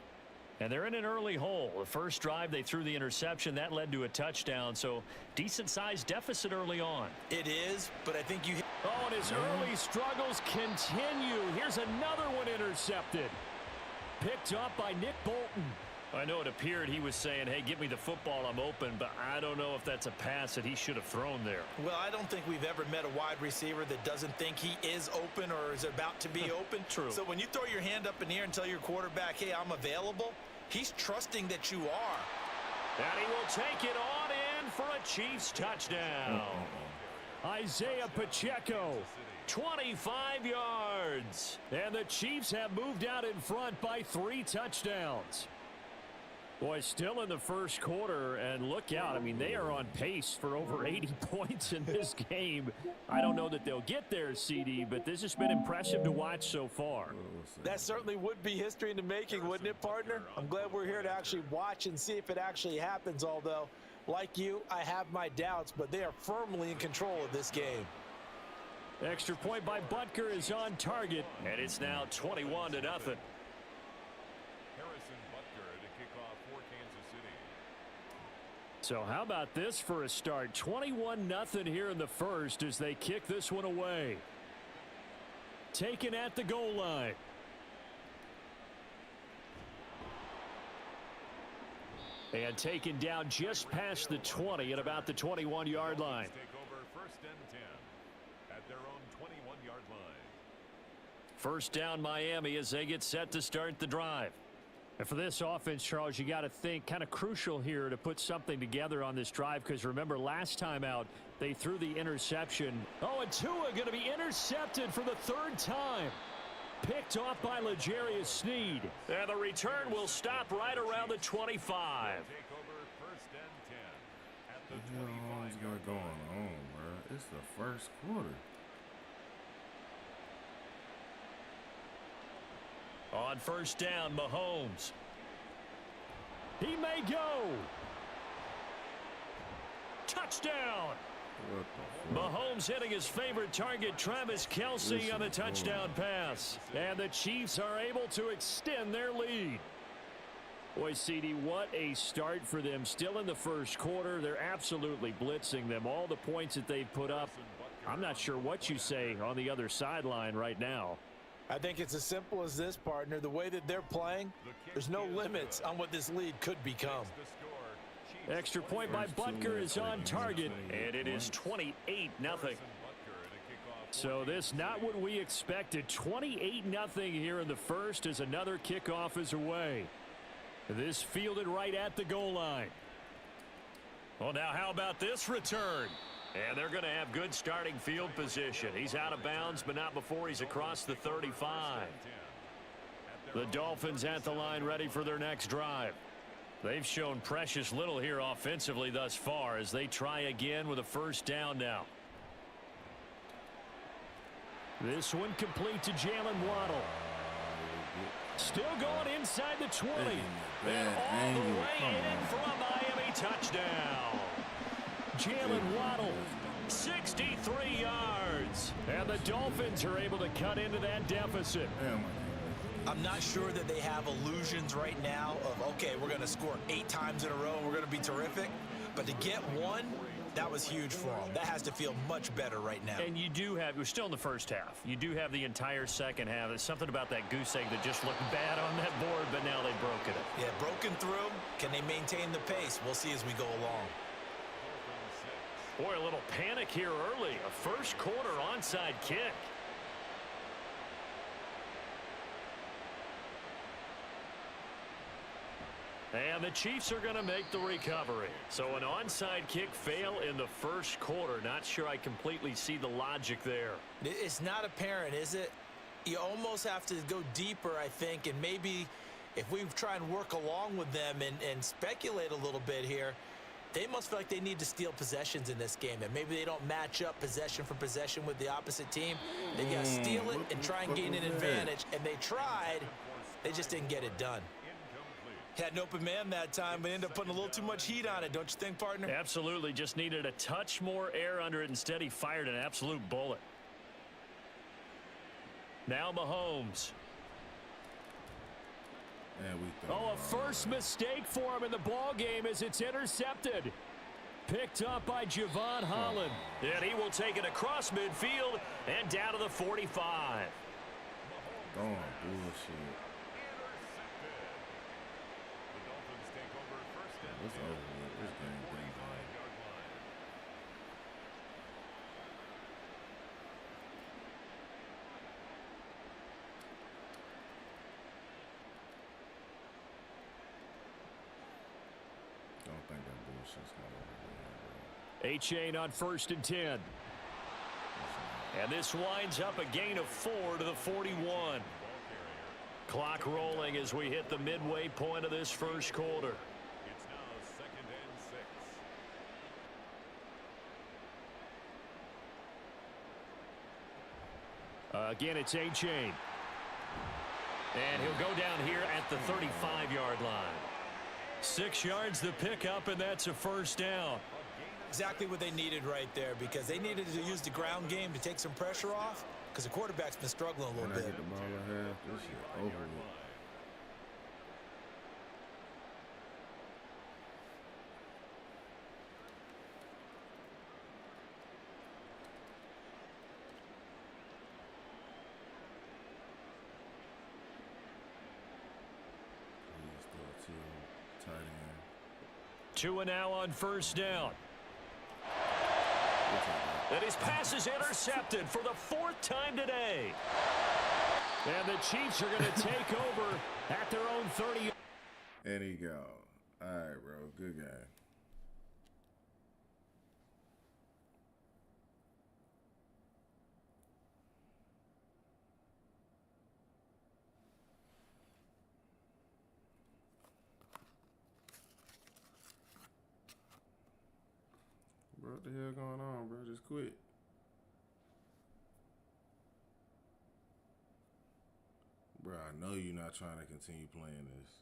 And they're in an early hole. The first drive, they threw the interception. That led to a touchdown, so decent-sized deficit early on.
It is, but I think you...
Oh, and his early struggles continue. Here's another one intercepted. Picked up by Nick Bolton. I know it appeared he was saying, hey, give me the football, I'm open, but I don't know if that's a pass that he should have thrown there.
Well, I don't think we've ever met a wide receiver that doesn't think he is open or is about to be open.
True.
So when you throw your hand up in the air and tell your quarterback, hey, I'm available, he's trusting that you are.
And he will take it on in for a Chiefs touchdown. Isaiah Pacheco, 25 yards. And the Chiefs have moved out in front by 3 touchdowns. Boy, still in the first quarter, and look out. I mean, they are on pace for over 80 points in this game. I don't know that they'll get there, CD, but this has been impressive to watch so far.
That certainly would be history in the making, wouldn't it, partner? I'm glad we're here to actually watch and see if it actually happens, although, like you, I have my doubts, but they are firmly in control of this game.
Extra point by Butker is on target, and it's now 21-0. So how about this for a start? 21-0 here in the first as they kick this one away. Taken at the goal line. And taken down just past the 20 at about the 21-yard line.
Take over first and 10 at their own 21-yard line.
First down Miami as they get set to start the drive. And for this offense, Charles, you got to think kind of crucial here to put something together on this drive because remember last time out they threw the interception. Oh, and Tua going to be intercepted for the 3rd time. Picked off by L'Jarius Sneed. And the return will stop right around the 25.
Take over first and 10 at the 25-yard line.
What's going on, bro? It's the first quarter.
On first down, Mahomes. He may go. Touchdown.
What the
Mahomes hitting his favorite target, Travis Kelce, on the touchdown pass. And the Chiefs are able to extend their lead. Boy, CD, what a start for them. Still in the first quarter. They're absolutely blitzing them. All the points that they've put up, I'm not sure what you say on the other sideline right now.
I think it's as simple as this, partner. The way that they're playing, there's no limits on what this lead could become.
Extra point by Butker is on target, and it is 28-0. So this not what we expected. 28-0 here in the first as another kickoff is away. This fielded right at the goal line. Well, now how about this return? And they're going to have good starting field position. He's out of bounds, but not before he's across the 35. The Dolphins at the line ready for their next drive. They've shown precious little here offensively thus far as they try again with a first down now. This one complete to Jalen Waddle. Still going inside the 20. And all the way in for a Miami touchdown. Jalen Waddle, 63 yards. And the Dolphins are able to cut into that deficit.
I'm not sure that they have illusions right now of, okay, we're going to score 8 times in a row and we're going to be terrific. But to get one, that was huge for them. That has to feel much better right now.
And you do have, we're still in the first half. You do have the entire second half. There's something about that goose egg that just looked bad on that board, but now they've broken it.
Yeah, broken through. Can they maintain the pace? We'll see as we go along.
Boy, a little panic here early. A first quarter onside kick. And the Chiefs are going to make the recovery. So an onside kick fail in the first quarter. Not sure I completely see the logic there.
It's not apparent, is it? You almost have to go deeper, I think, and maybe if we try and work along with them and speculate a little bit here, they must feel like they need to steal possessions in this game, and maybe they don't match up possession for possession with the opposite team. They got to steal it and try and gain an advantage, and they tried. They just didn't get it done. Had an open man that time, but ended up putting a little too much heat on it, don't you think, partner?
Absolutely. Just needed a touch more air under it. Instead, he fired an absolute bullet. Now Mahomes. Oh, a first mistake for him in the ball game as it's intercepted. Picked up by Javon Holland. And he will take it across midfield and down to the 45.
Oh, bullshit. It's over with. This game ain't done. Don't think that bullshit's going to
A-Chain on 1st and 10. And this winds up a gain of 4 to the 41. Clock rolling as we hit the midway point of this first quarter. Again, it's A-Chain. And he'll go down here at the 35-yard line. 6 yards the pickup, and that's a first down.
Exactly what they needed right there, because they needed to use the ground game to take some pressure off, because the quarterback's been struggling a little bit.
Get the ball ahead. This shit over with.
Two and now on first down. And his pass is intercepted for the 4th time today. And the Chiefs are going to take over at their own 30.
There you go. All right, bro. Good game. Bro, what the hell going on, bro? Just quit. Bro, I know you're not trying to continue playing this.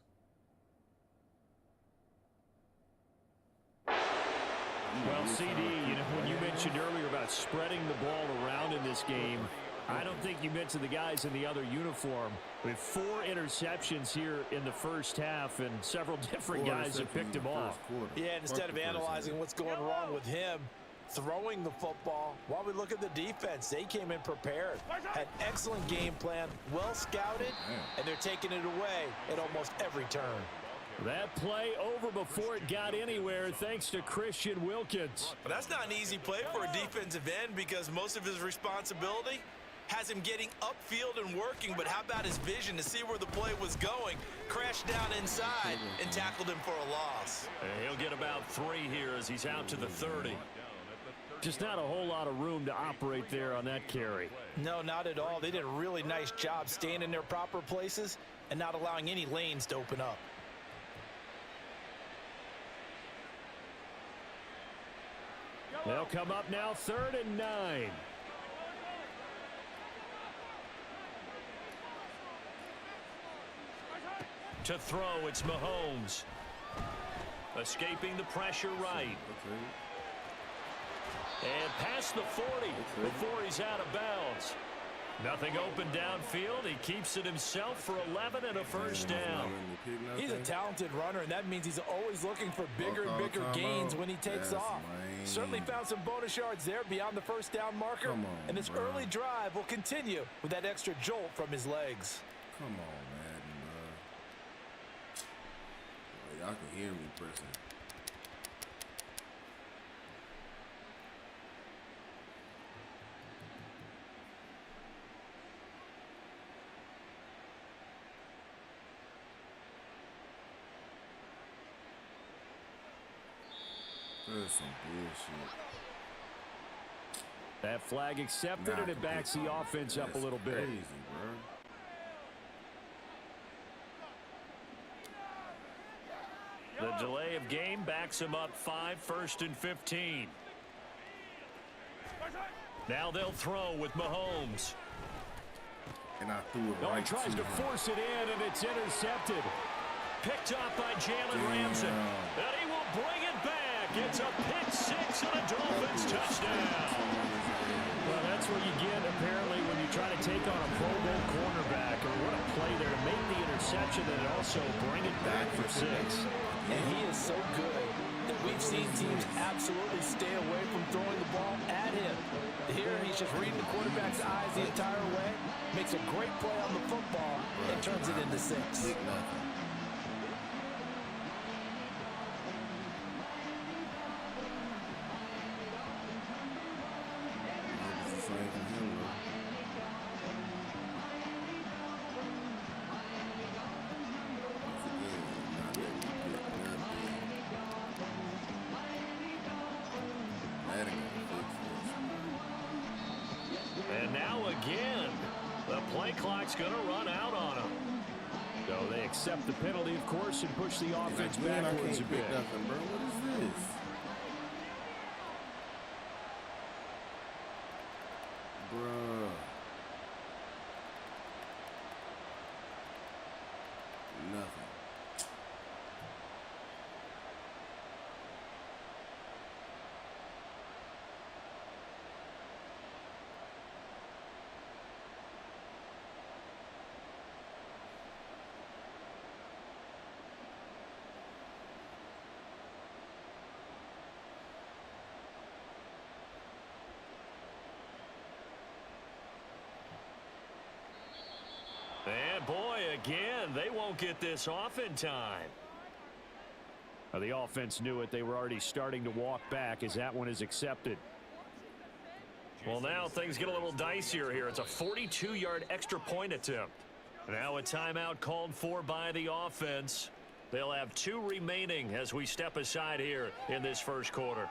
Well, CD, you know, when you mentioned earlier about about spreading the ball around in this game. I don't think you mentioned the guys in the other uniform. We have 4 interceptions here in the first half, and several different guys have picked him off.
Yeah, instead of analyzing what's going wrong with him, throwing the football, while we look at the defense, they came in prepared, had excellent game plan, well scouted, and they're taking it away at almost every turn.
That play over before it got anywhere thanks to Christian Wilkins.
But that's not an easy play for a defensive end because most of his responsibility has him getting upfield and working, but how about his vision to see where the play was going, crashed down inside, and tackled him for a loss.
He'll get about 3 here as he's out to the 30.
Just not a whole lot of room to operate there on that carry.
No, not at all. They did a really nice job staying in their proper places and not allowing any lanes to open up.
They'll come up now 3rd and 9.
To throw, it's Mahomes. Escaping the pressure right. And past the 40 before he's out of bounds. Nothing open downfield. He keeps it himself for 11 and a first down.
He's a talented runner, and that means he's always looking for bigger and bigger gains when he takes off. Certainly found some bonus yards there beyond the first down marker. And this early drive will continue with that extra jolt from his legs.
Come on, Madden, bro. Y'all can hear me pressing. That's some bullshit.
That flag accepted, and it backs the offense up a little bit.
Crazy, bro.
The delay of game backs him up 5, 1st and 15. Now they'll throw with Mahomes.
And I threw it right
He tries to force it in, and it's intercepted.
Picked off by Jalen Ramsey. And he will bring it back. It's a pick 6 and a Dolphins touchdown.
Well, that's what you get, apparently, when you try to take on a Pro Bowl cornerback. Or what a play there to make the interception and also bring it back for 6.
And he is so good that we've seen teams absolutely stay away from throwing the ball at him. Here, he's just reading the quarterback's eyes the entire way, makes a great play on the football, and turns it into 6.
And now again, the play clock's going to run out on him.
So they accept the penalty, of course, and push the offense backwards a bit.
Nothing, bro. What is this? Bruh. Nothing.
And boy, again, they won't get this off in time.
The offense knew it. They were already starting to walk back as that one is accepted.
Well, now things get a little dicier here. It's a 42-yard extra point attempt. Now a timeout called for by the offense. They'll have 2 remaining as we step aside here in this first quarter.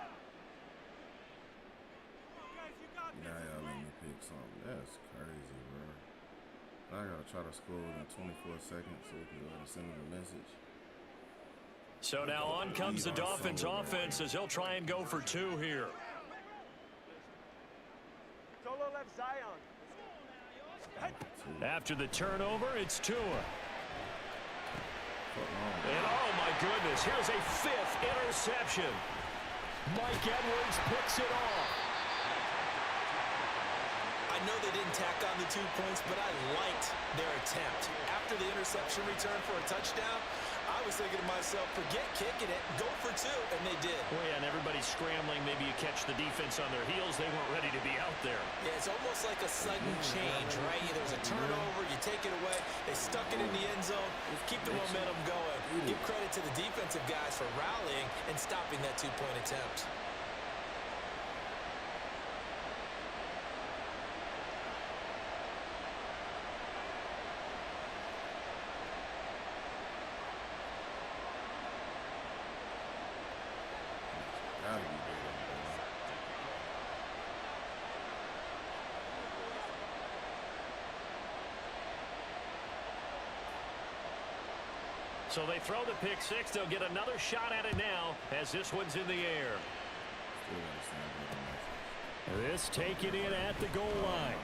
Now y'all let me pick something. That's crazy, bro. I gotta try to score within 24 seconds so we can go ahead and send them a message.
So now on comes the Dolphins offense as they'll try and go for 2 here.
Solo left Zion.
After the turnover, it's Tua. And oh my goodness, here's a 5th interception.
Mike Edwards picks it off.
know they didn't tack on the 2 points, but I liked their attempt. After the interception return for a touchdown, I was thinking to myself, forget kicking it, go for 2, and they did.
Well, yeah, and everybody's scrambling. Maybe you catch the defense on their heels. They weren't ready to be out there.
Yeah, it's almost like a sudden change, right? There's a turnover, you take it away, they stuck it in the end zone, keep the momentum going. Give credit to the defensive guys for rallying and stopping that 2-point attempt.
So they throw the pick six. They'll get another shot at it now as this one's in the air. This taken in at the goal line.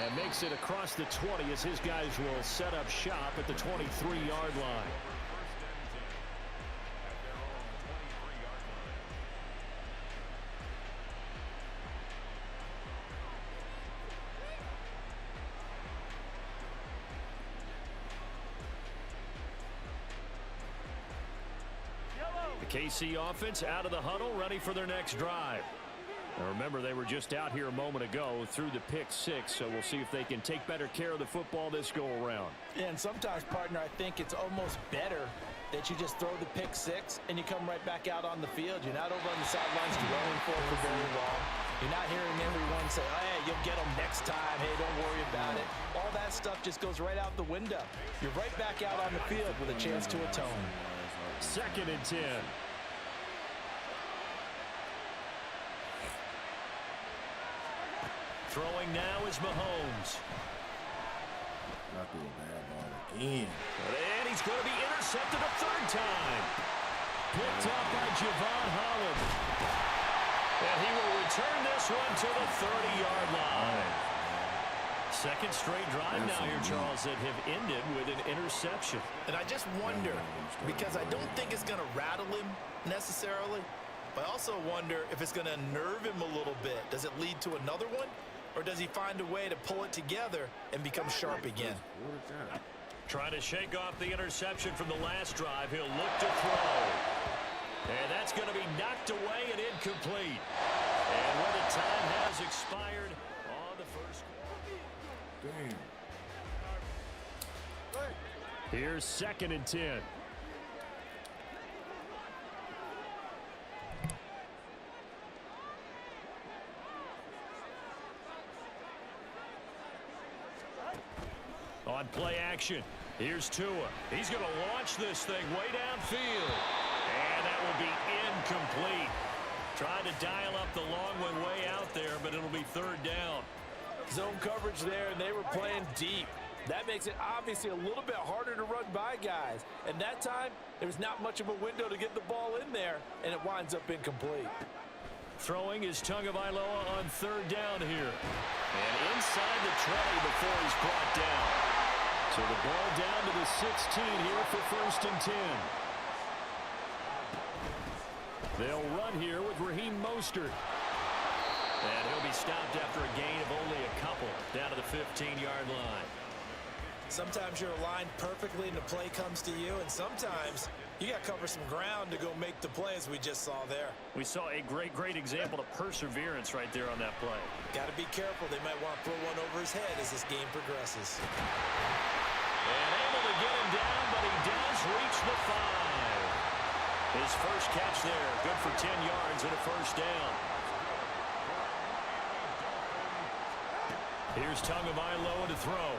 And makes it across the 20 as his guys will set up shop at the 23-yard line. KC offense out of the huddle, ready for their next drive. Now remember, they were just out here a moment ago through the pick six, so we'll see if they can take better care of the football this go-around.
Yeah, and sometimes, partner, I think it's almost better that you just throw the pick six and you come right back out on the field. You're not over on the sidelines dwelling for very long. You're not hearing everyone say, oh, hey, you'll get them next time. Hey, don't worry about it. All that stuff just goes right out the window. You're right back out on the field with a chance to atone.
2nd and 10. Throwing now is Mahomes.
Not doing a bad ball again.
And he's going to be intercepted a 3rd time. Picked up by Javon Holland. And he will return this one to the 30-yard line. 2nd straight drive now here, Charles, that have ended with an interception.
And I just wonder, because I don't think it's going to rattle him necessarily, but I also wonder if it's going to nerve him a little bit. Does it lead to another one? Or does he find a way to pull it together and become sharp again?
Trying to shake off the interception from the last drive. He'll look to throw. And that's going to be knocked away and incomplete. And when the time has expired on the first.
Damn.
Here's 2nd and 10. On play action, here's Tua. He's going to launch this thing way downfield. And that will be incomplete. Trying to dial up the long one way out there, but it'll be 3rd down.
Zone coverage there, and they were playing deep. That makes it obviously a little bit harder to run by guys. And that time, there's not much of a window to get the ball in there, and it winds up incomplete.
Throwing is Tagovailoa on 3rd down here. And inside the 20 before he's brought down. So the ball down to the 16 here for 1st and 10. They'll run here with Raheem Mostert. And he'll be stopped after a gain of only a couple down to the 15-yard line.
Sometimes you're aligned perfectly and the play comes to you, and sometimes you got to cover some ground to go make the play, as we just saw there.
We saw a great example of perseverance right there on that play.
Got to be careful. They might want to throw one over his head as this game progresses.
And able to get him down, but he does reach the 5. His first catch there, good for 10 yards and a 1st down. Here's Tagovailoa to throw.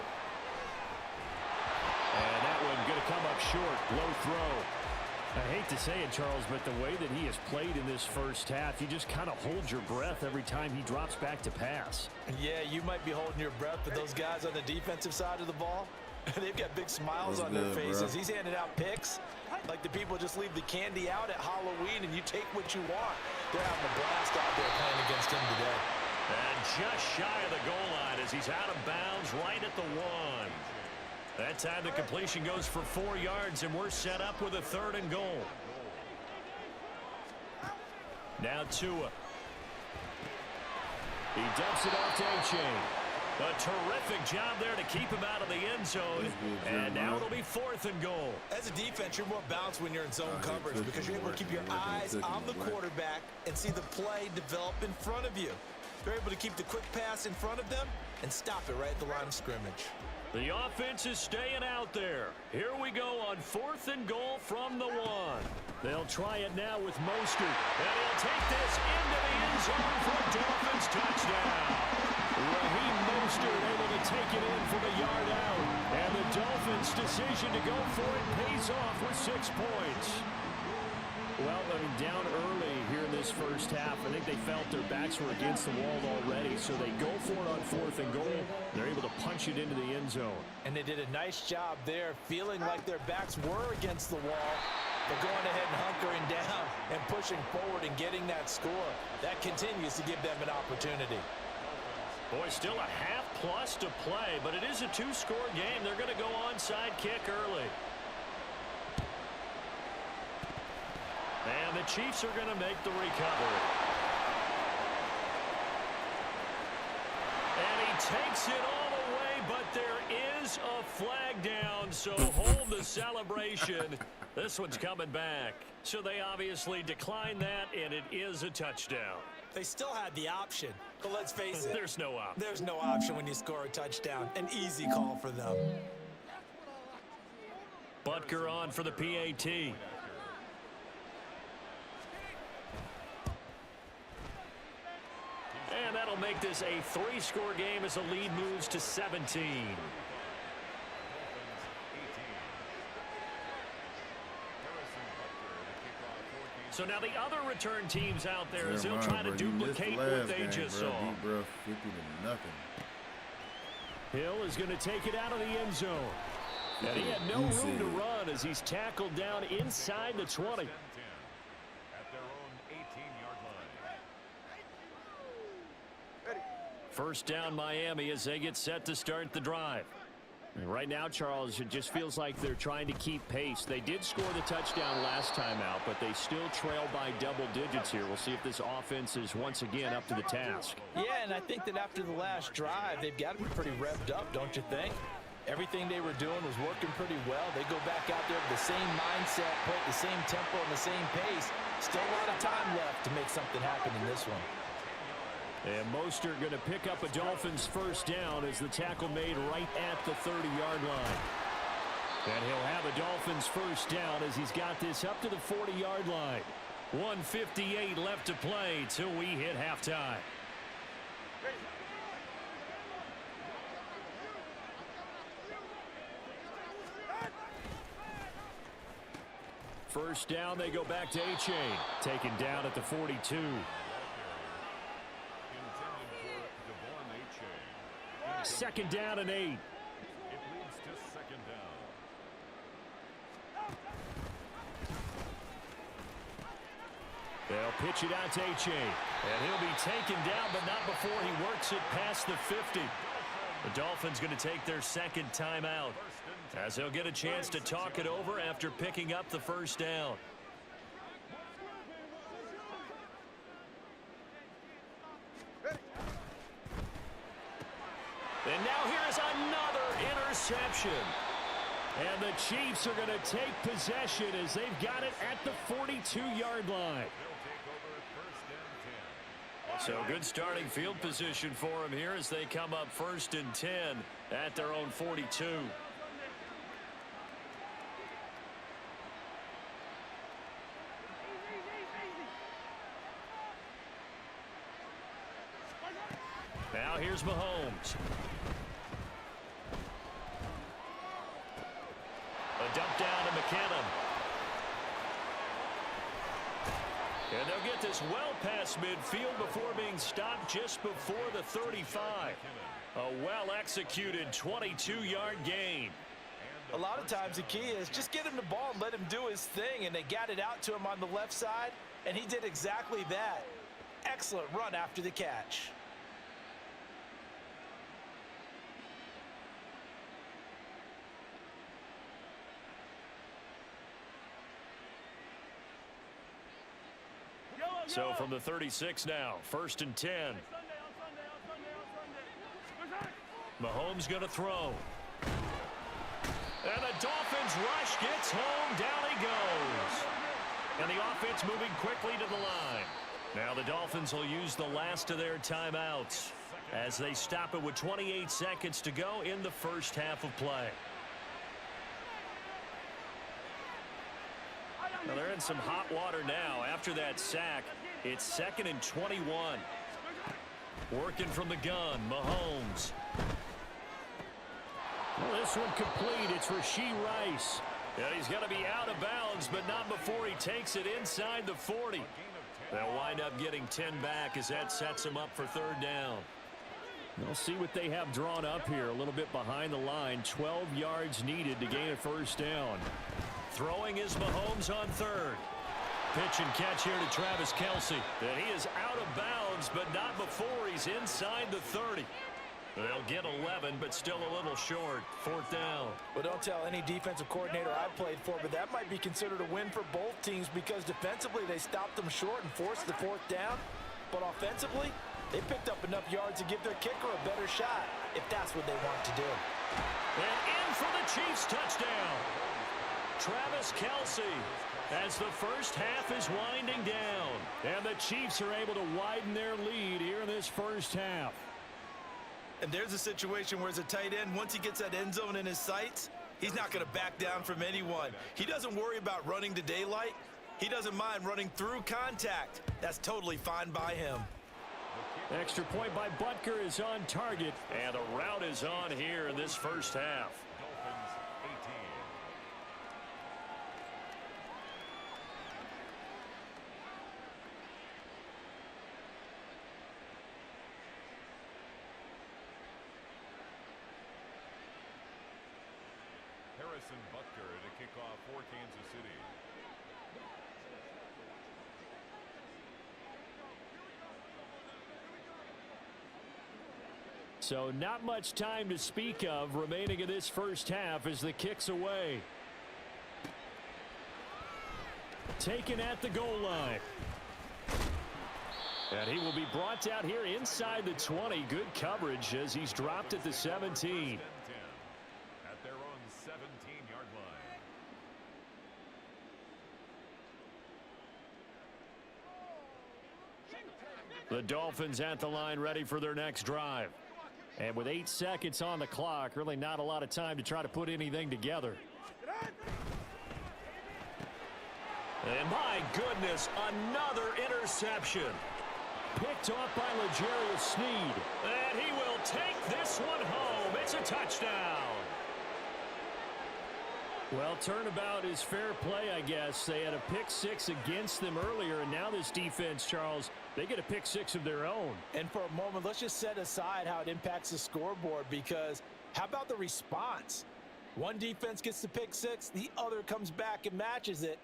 And that one going to come up short. Low throw. I hate to say it, Charles, but the way that he has played in this first half, you just kind of hold your breath every time he drops back to pass.
Yeah, you might be holding your breath, but those guys on the defensive side of the ball, they've got big smiles on their faces. Bro. He's handing out picks like the people just leave the candy out at Halloween and you take what you want. They're having a blast out there playing against him today.
And just shy of the goal line as he's out of bounds right at the 1. That time the completion goes for 4 yards, and we're set up with a 3rd and goal. Now Tua. He dumps it off to A-Chain. A terrific job there to keep him out of the end zone. And now it'll be 4th and goal.
As a defense, you're more balanced when you're in zone coverage because you're able to keep your eyes on the quarterback and see the play develop in front of you. They're able to keep the quick pass in front of them and stop it right at the line of scrimmage.
The offense is staying out there. Here we go on 4th and goal from the 1. They'll try it now with Mostert. And he'll take this into the end zone for a Dolphins touchdown. Raheem Mostert able to take it in from a yard out. And the Dolphins' decision to go for it pays off with 6 points. Well, I mean, down early here in this first half, I think they felt their backs were against the wall already, so they go for it on 4th and goal. They're able to punch it into the end zone.
And they did a nice job there, feeling like their backs were against the wall, but going ahead and hunkering down and pushing forward and getting that score. That continues to give them an opportunity.
Boy, still a half-plus to play, but it is a 2-score game. They're going to go onside kick early. And the Chiefs are going to make the recovery. And he takes it all the way, but there is a flag down, so hold the celebration. This one's coming back. So they obviously declined that, and it is a touchdown.
They still had the option, but let's face it.
There's no option.
There's no option when you score a touchdown. An easy call for them.
Butker on for the PAT. And that'll make this a 3-score game as the lead moves to 17. So now the other return teams out there as they'll try to duplicate what they just saw.
Bro, 50-0.
Hill is going to take it out of the end zone. And he had no room to run as he's tackled down inside the 20. First down Miami as they get set to start the drive. And right now, Charles, it just feels like they're trying to keep pace. They did score the touchdown last time out, but they still trail by double digits here. We'll see if this offense is once again up to the task.
Yeah, and I think that after the last drive, they've got to be pretty revved up, don't you think? Everything they were doing was working pretty well. They go back out there with the same mindset, play at the same tempo and the same pace. Still a lot of time left to make something happen in this one.
And Mostert going to pick up a Dolphins first down as the tackle made right at the 30-yard line. And he'll have a Dolphins first down as he's got this up to the 40-yard line. 1:58 left to play till we hit halftime. First down, they go back to A-Chain. Taken down at the 42. Second down and 8.
It leads to second down.
They'll pitch it out to A-Chain. And he'll be taken down, but not before he works it past the 50. The Dolphins going to take their second timeout as they'll get a chance to talk it over after picking up the first down. And now here is another interception. And the Chiefs are going to take possession as they've got it at the 42-yard line. So good starting field position for them here as they come up 1st and 10 at their own 42. Now here's Mahomes. A dump down to McKinnon. And they'll get this well past midfield before being stopped just before the 35. A well-executed 22-yard gain.
A lot of times the key is just get him the ball and let him do his thing, and they got it out to him on the left side, and he did exactly that. Excellent run after the catch.
So from the 36 now, 1st and 10. Mahomes going to throw. And the Dolphins rush gets home. Down he goes. And the offense moving quickly to the line. Now the Dolphins will use the last of their timeouts as they stop it with 28 seconds to go in the first half of play. Well, they're in some hot water now. After that sack, it's 2nd and 21. Working from the gun, Mahomes. Well, this one complete. It's Rashee Rice. Yeah, he's going to be out of bounds, but not before he takes it inside the 40. They'll wind up getting 10 back as that sets them up for 3rd down. We'll see what they have drawn up here. A little bit behind the line. 12 yards needed to gain a 1st down. Throwing is Mahomes on 3rd. Pitch and catch here to Travis Kelce. And he is out of bounds, but not before he's inside the 30. They'll get 11, but still a little short. 4th down.
Well, don't tell any defensive coordinator I played for, but that might be considered a win for both teams because defensively they stopped them short and forced the 4th down. But offensively, they picked up enough yards to give their kicker a better shot if that's what they want to do.
And in for the Chiefs touchdown. Travis Kelce as the first half is winding down. And the Chiefs are able to widen their lead here in this first half.
And there's a situation where as a tight end, once he gets that end zone in his sights, he's not going to back down from anyone. He doesn't worry about running to daylight. He doesn't mind running through contact. That's totally fine by him.
Extra point by Butker is on target. And the route is on here in this first half.
Dolphins 18. Harrison Butker to kick off for Kansas City.
So not much time to speak of remaining in this first half as the kick's away. Taken at the goal line. And he will be brought down here inside the 20. Good coverage as he's dropped at the 17.
At their own 17-yard line.
The Dolphins at the line ready for their next drive. And with 8 seconds on the clock, really not a lot of time to try to put anything together. And my goodness, another interception. Picked off by L'Jarius Sneed. And he will take this one home. It's a touchdown. Well, turnabout is fair play, I guess. They had a pick 6 against them earlier, and now this defense, Charles, they get a pick 6 of their own.
And for a moment, let's just set aside how it impacts the scoreboard, because how about the response? One defense gets the pick 6, the other comes back and matches it.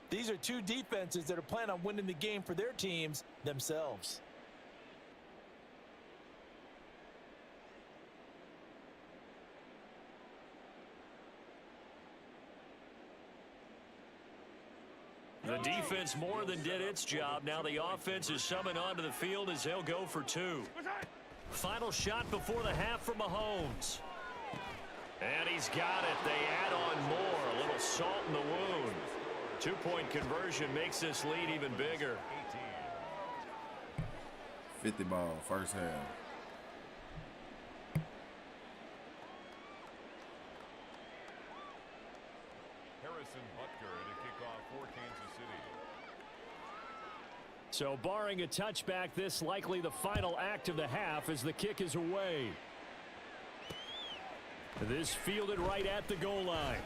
These are two defenses that are planning on winning the game for their teams themselves.
The defense more than did its job. Now the offense is summoned onto the field as they'll go for 2. Final shot before the half for Mahomes. And he's got it. They add on more. A little salt in the wound. 2-point conversion makes this lead even bigger.
50 ball, first half.
Harrison Butker to kick off for Kansas City.
So barring a touchback, this likely the final act of the half as the kick is away. This fielded right at the goal line.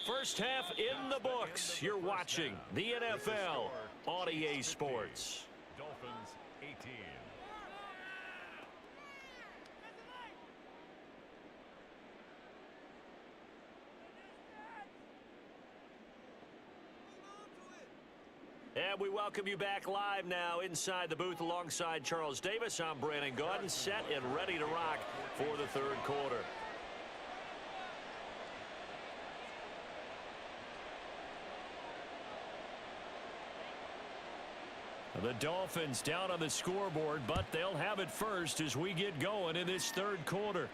First half in the books. You're watching the NFL on EA Sports.
Dolphins 18.
And we welcome you back live now inside the booth alongside Charles Davis. I'm Brandon Gordon, set and ready to rock for the third quarter. The Dolphins down on the scoreboard, but they'll have it first as we get going in this third quarter.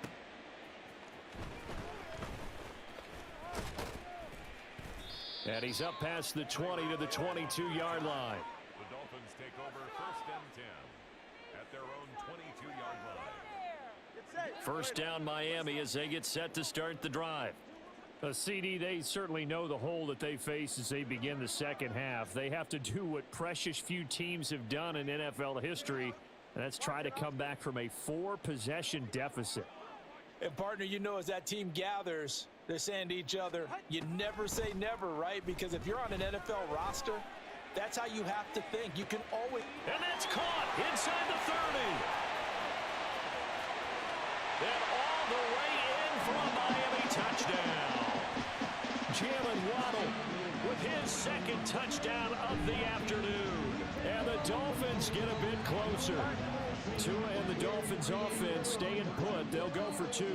And he's up past the 20 to the 22-yard line.
The Dolphins take over 1st and 10 at their own 22-yard line.
First down Miami as they get set to start the drive. CD, they certainly know the hole that they face as they begin the second half. They have to do what precious few teams have done in NFL history, and that's try to come back from a 4-possession deficit.
And, partner, you know, as that team gathers, they're saying to each other, you never say never, right? Because if you're on an NFL roster, that's how you have to think. You can always...
And that's caught inside the 30. And all the way in for a Miami touchdown. Jalen Waddle with his second touchdown of the afternoon. And the Dolphins get a bit closer. Tua and the Dolphins offense staying put. They'll go for 2.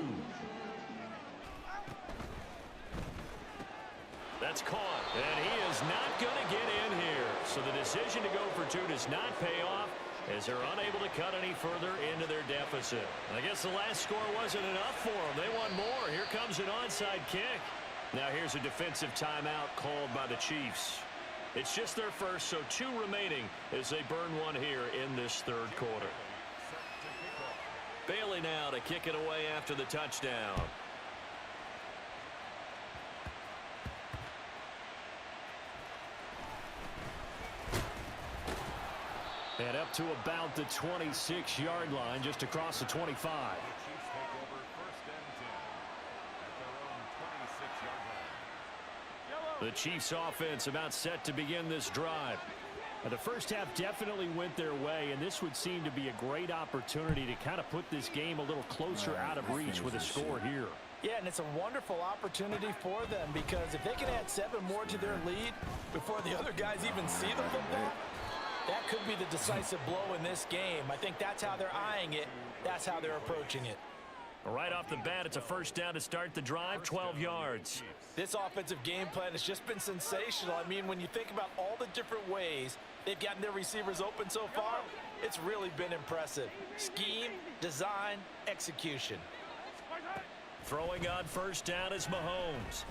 That's caught. And he is not going to get in here. So the decision to go for 2 does not pay off as they're unable to cut any further into their deficit. I guess the last score wasn't enough for them. They want more. Here comes an onside kick. Now here's a defensive timeout called by the Chiefs. It's just their first, so 2 remaining as they burn one here in this third quarter. Bailey now to kick it away after the touchdown. And up to about the 26-yard line, just across the 25. The Chiefs offense about set to begin this drive. The first half definitely went their way, and this would seem to be a great opportunity to kind of put this game a little closer out of reach with a score here.
Yeah, and it's a wonderful opportunity for them because if they can add 7 more to their lead before the other guys even see the football, that could be the decisive blow in this game. I think that's how they're eyeing it. That's how they're approaching it.
Right off the bat, it's a first down to start the drive, 12 yards.
This offensive game plan has just been sensational. I mean, when you think about all the different ways they've gotten their receivers open so far, it's really been impressive. Scheme, design, execution.
Throwing on first down is Mahomes.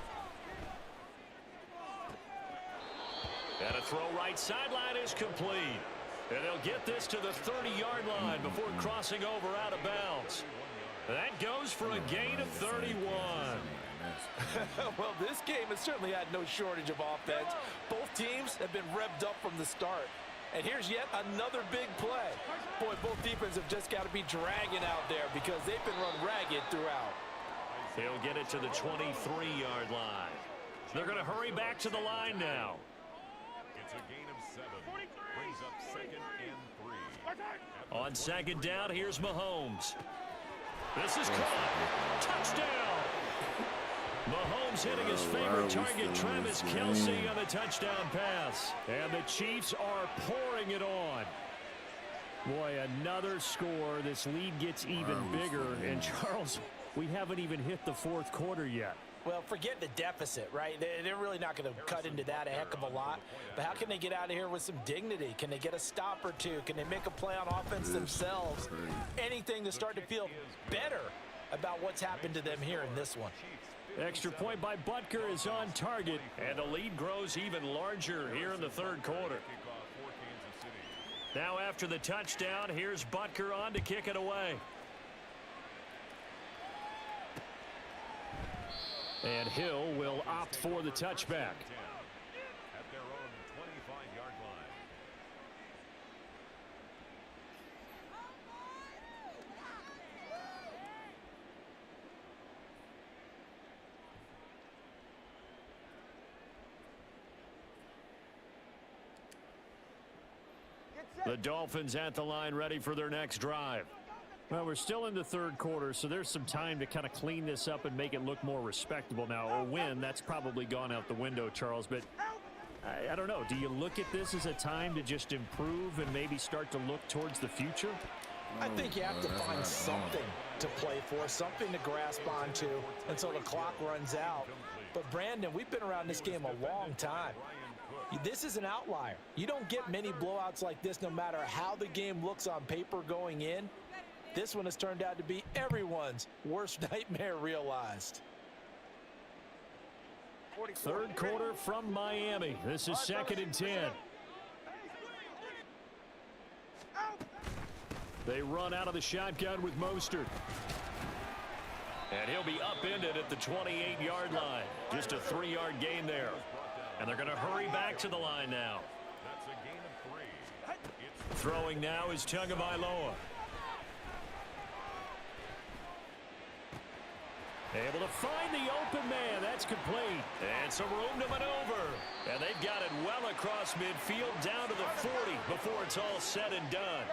And a throw right sideline is complete. And they'll get this to the 30-yard line before crossing over out of bounds. That goes for a gain of 31.
Well, this game has certainly had no shortage of offense. Both teams have been revved up from the start. And here's yet another big play. Boy, both defenses have just got to be dragging out there because they've been run ragged throughout.
They'll get it to the 23-yard line. They're going to hurry back to the line now.
It's a gain of 7. Brings up 2nd and 3.
On second down, here's Mahomes. This is caught. Touchdown. Mahomes hitting his favorite target, Travis Kelce, on the touchdown pass. And the Chiefs are pouring it on. Boy, another score. This lead gets even bigger. And, Charles, we haven't even hit the fourth quarter yet.
Well, forget the deficit, right? They're really not going to cut into that a heck of a lot. But how can they get out of here with some dignity? Can they get a stop or two? Can they make a play on offense themselves? Anything to start to feel better about what's happened to them here in this one.
Extra point by Butker is on target, and the lead grows even larger here in the third quarter. Now after the touchdown, here's Butker on to kick it away. And Hill will opt for the touchback.
At their own 25-yard line.
The Dolphins at the line ready for their next drive. Well, we're still in the third quarter, so there's some time to kind of clean this up and make it look more respectable now. A win, that's probably gone out the window, Charles, but I don't know. Do you look at this as a time to just improve and maybe start to look towards the future?
I think you have to find something to play for, something to grasp onto until the clock runs out. But, Brandon, we've been around this game a long time. This is an outlier. You don't get many blowouts like this no matter how the game looks on paper going in. This one has turned out to be everyone's worst nightmare realized.
Third quarter from Miami. This is 2nd and 10. They run out of the shotgun with Mostert. And he'll be upended at the 28-yard line. Just a 3-yard gain there. And they're going to hurry back to the line now.
That's a gain of 3.
Throwing now is Tagovailoa. Able to find the open man. That's complete. And some room to maneuver. And they've got it well across midfield down to the 40 before it's all said and done.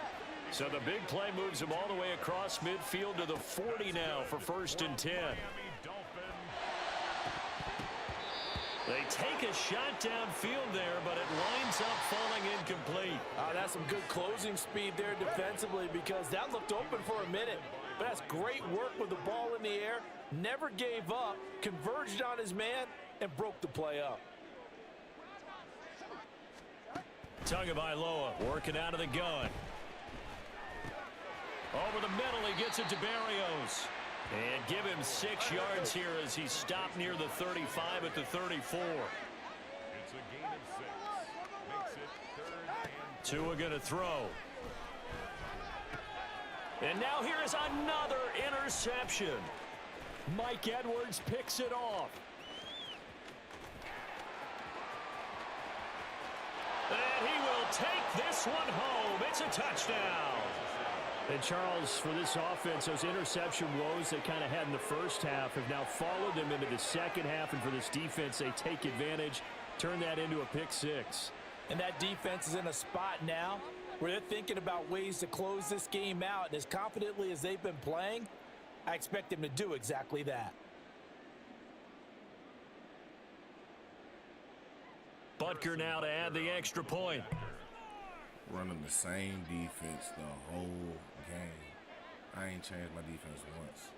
So the big play moves him all the way across midfield to the 40 now for 1st and 10. They take a shot downfield there, but it winds up falling incomplete.
That's some good closing speed there defensively because that looked open for a minute. But that's great work with the ball in the air. Never gave up, converged on his man, and broke the play up.
Tagovailoa working out of the gun. Over the middle, he gets it to Barrios. And give him 6 yards here as he's stopped near the 35 at the 34.
It's a gain of 6. Makes it 3rd and 2.
Tua going to throw. And now here is another interception. Mike Edwards picks it off. And he will take this one home. It's a touchdown. And Charles, for this offense, those interception woes they kind of had in the first half have now followed them into the second half. And for this defense, they take advantage, turn that into a pick 6.
And that defense is in a spot now where they're thinking about ways to close this game out. And as confidently as they've been playing, I expect them to do exactly that.
Butker now to add the extra point.
Running the same defense the whole game. I ain't changed my defense once.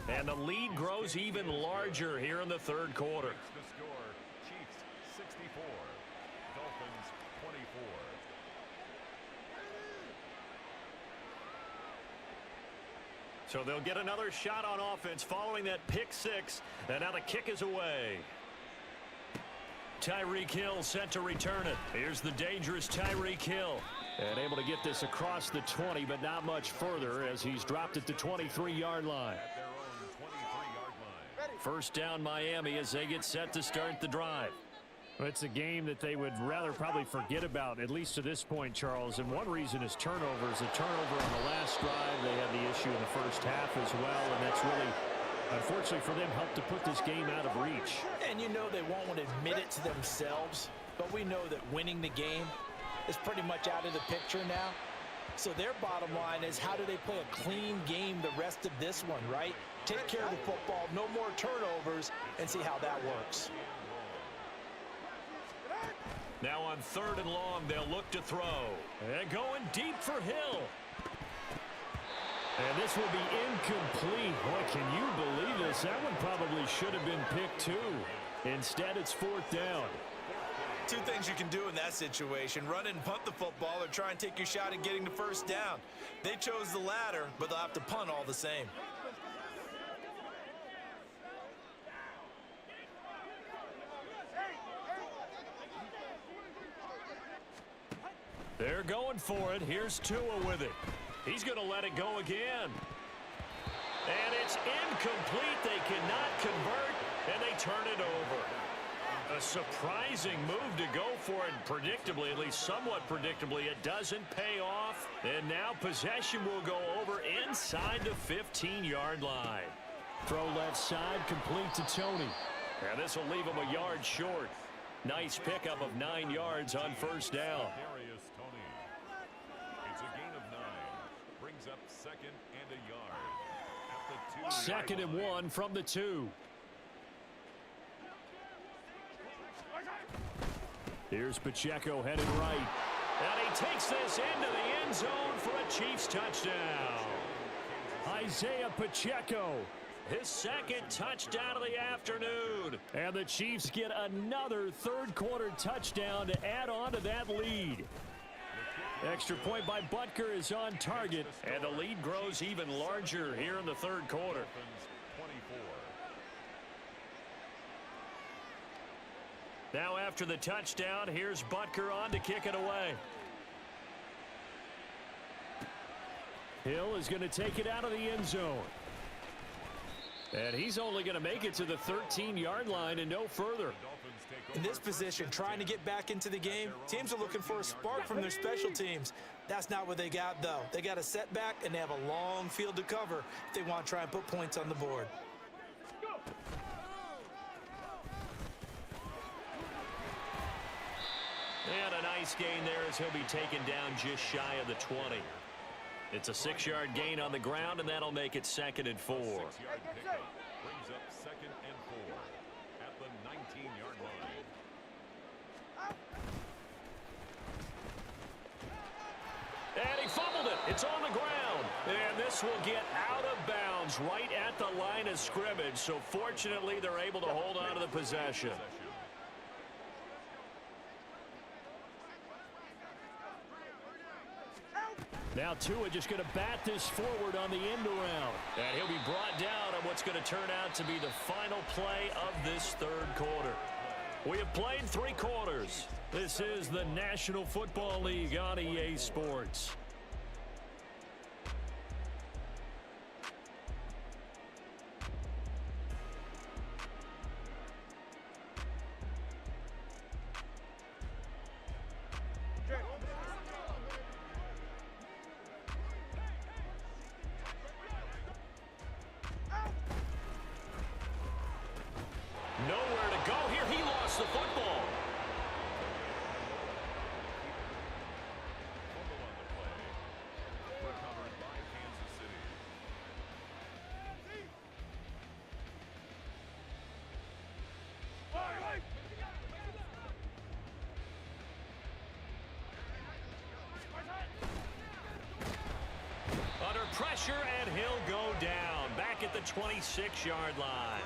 And the lead grows even larger here in the 3rd quarter.
The score, Chiefs 64, Dolphins 24.
So they'll get another shot on offense following that pick 6. And now the kick is away. Tyreek Hill set to return it. Here's the dangerous Tyreek Hill. And able to get this across the 20, but not much further as he's dropped at the 23-yard line.
At their own 23-yard line.
First down Miami as they get set to start the drive.
Well, it's a game that they would rather probably forget about, at least to this point, Charles. And one reason is turnovers. A turnover on the last drive. They had the issue in the first half as well, and that's really, unfortunately for them, helped to put this game out of reach.
And you know they won't want to admit it to themselves, but we know that winning the game is pretty much out of the picture now. So their bottom line is, how do they play a clean game the rest of this one, right? Take care of the football, no more turnovers, and see how that works.
Now on 3rd and long, they'll look to throw. And going deep for Hill.
And this will be incomplete. Boy, can you believe this? That one probably should have been picked 2.
Instead, it's 4th down.
2 things you can do in that situation: run and punt the football, or try and take your shot at getting the first down. They chose the latter, but they'll have to punt all the same.
They're going for it. Here's Tua with it. He's going to let it go again. And it's incomplete. They cannot convert, and they turn it over. A surprising move to go for it. Predictably, at least somewhat predictably, it doesn't pay off. And now possession will go over inside the 15-yard line.
Throw left side, complete to Tony.
And this will leave him a yard short. Nice pickup of 9 yards on 1st down.
It's a gain of 9. Brings up 2nd and a yard. At the
2nd and 1 from the 2.
Here's Pacheco headed right.
And he takes this into the end zone for a Chiefs touchdown.
Isaiah Pacheco
His second touchdown of the afternoon.
And the Chiefs get another third-quarter touchdown to add on to that lead. Extra point by Butker is on target.
And the lead grows even larger here in the third quarter. Now after the touchdown, here's Butker on to kick it away.
Hill is going to take it out of the end zone. And he's only going to make it to the 13-yard line and no further.
In this position, trying to get back into the game, teams are looking for a spark from their special teams. That's not what they got, though. They got a setback, and they have a long field to cover if they want to try and put points on the board.
And a nice gain there as he'll be taken down just shy of the 20. It's a 6-yard gain on the ground, and that'll make it 2nd and 4.
Brings up 2nd and 4 at the 19-yard line.
And he fumbled it. It's on the ground. And this will get out of bounds right at the line of scrimmage. So fortunately, they're able to hold on to the possession.
Now Tua just going to bat this forward on the end around.
And he'll be brought down on what's going to turn out to be the final play of this third quarter. We have played 3 quarters.
This is the National Football League on EA Sports.
Nowhere to go here. He lost the football.
Fumble on the play. Recovered by Kansas City.
Under pressure, and he'll go down. Back at the 26-yard line.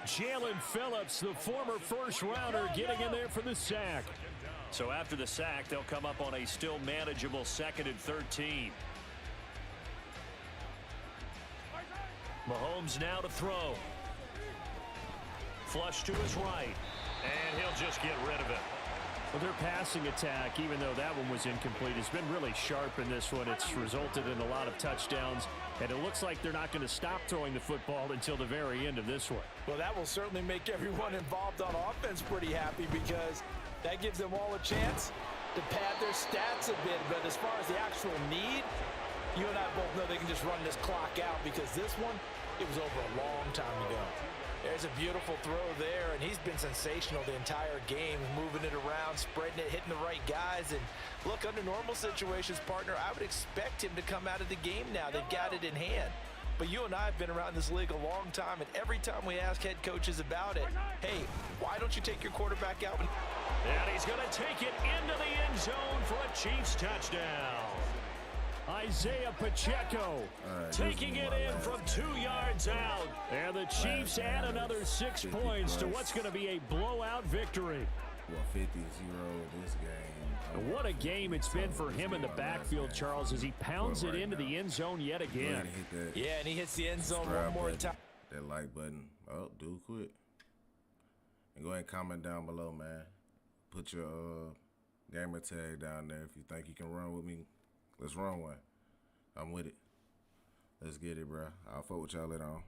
Jalen Phillips, the former first-rounder, getting in there for the sack.
So after the sack, they'll come up on a still manageable 2nd and 13. Mahomes now to throw. Flush to his right. And he'll just get rid of it.
Well, their passing attack, even though that one was incomplete, has been really sharp in this one. It's resulted in a lot of touchdowns, and it looks like they're not going to stop throwing the football until the very end of this one.
Well, that will certainly make everyone involved on offense pretty happy because that gives them all a chance to pad their stats a bit. But as far as the actual need, you and I both know they can just run this clock out because this one, it was over a long time ago. There's a beautiful throw there, and he's been sensational the entire game, moving it around, spreading it, hitting the right guys. And look, under normal situations, partner, I would expect him to come out of the game now. They've got it in hand. But you and I have been around this league a long time, and every time we ask head coaches about it, hey, why don't you take your quarterback out?
And he's going to take it into the end zone for a Chiefs touchdown.
Isaiah Pacheco
Taking it in from 2 yards out.
And the Chiefs add another 6 points to what's going to be a blowout victory.
Well, 50-0 this game.
What a game it's been for him in the backfield, Charles, as he pounds it into the end zone yet again.
Yeah, and he hits the end zone one more time.
That like button. Oh, dude, quit. And go ahead and comment down below, man. Put your gamer tag down there if you think you can run with me. Let's run one. I'm with it. Let's get it, bro. I'll fuck with y'all later on.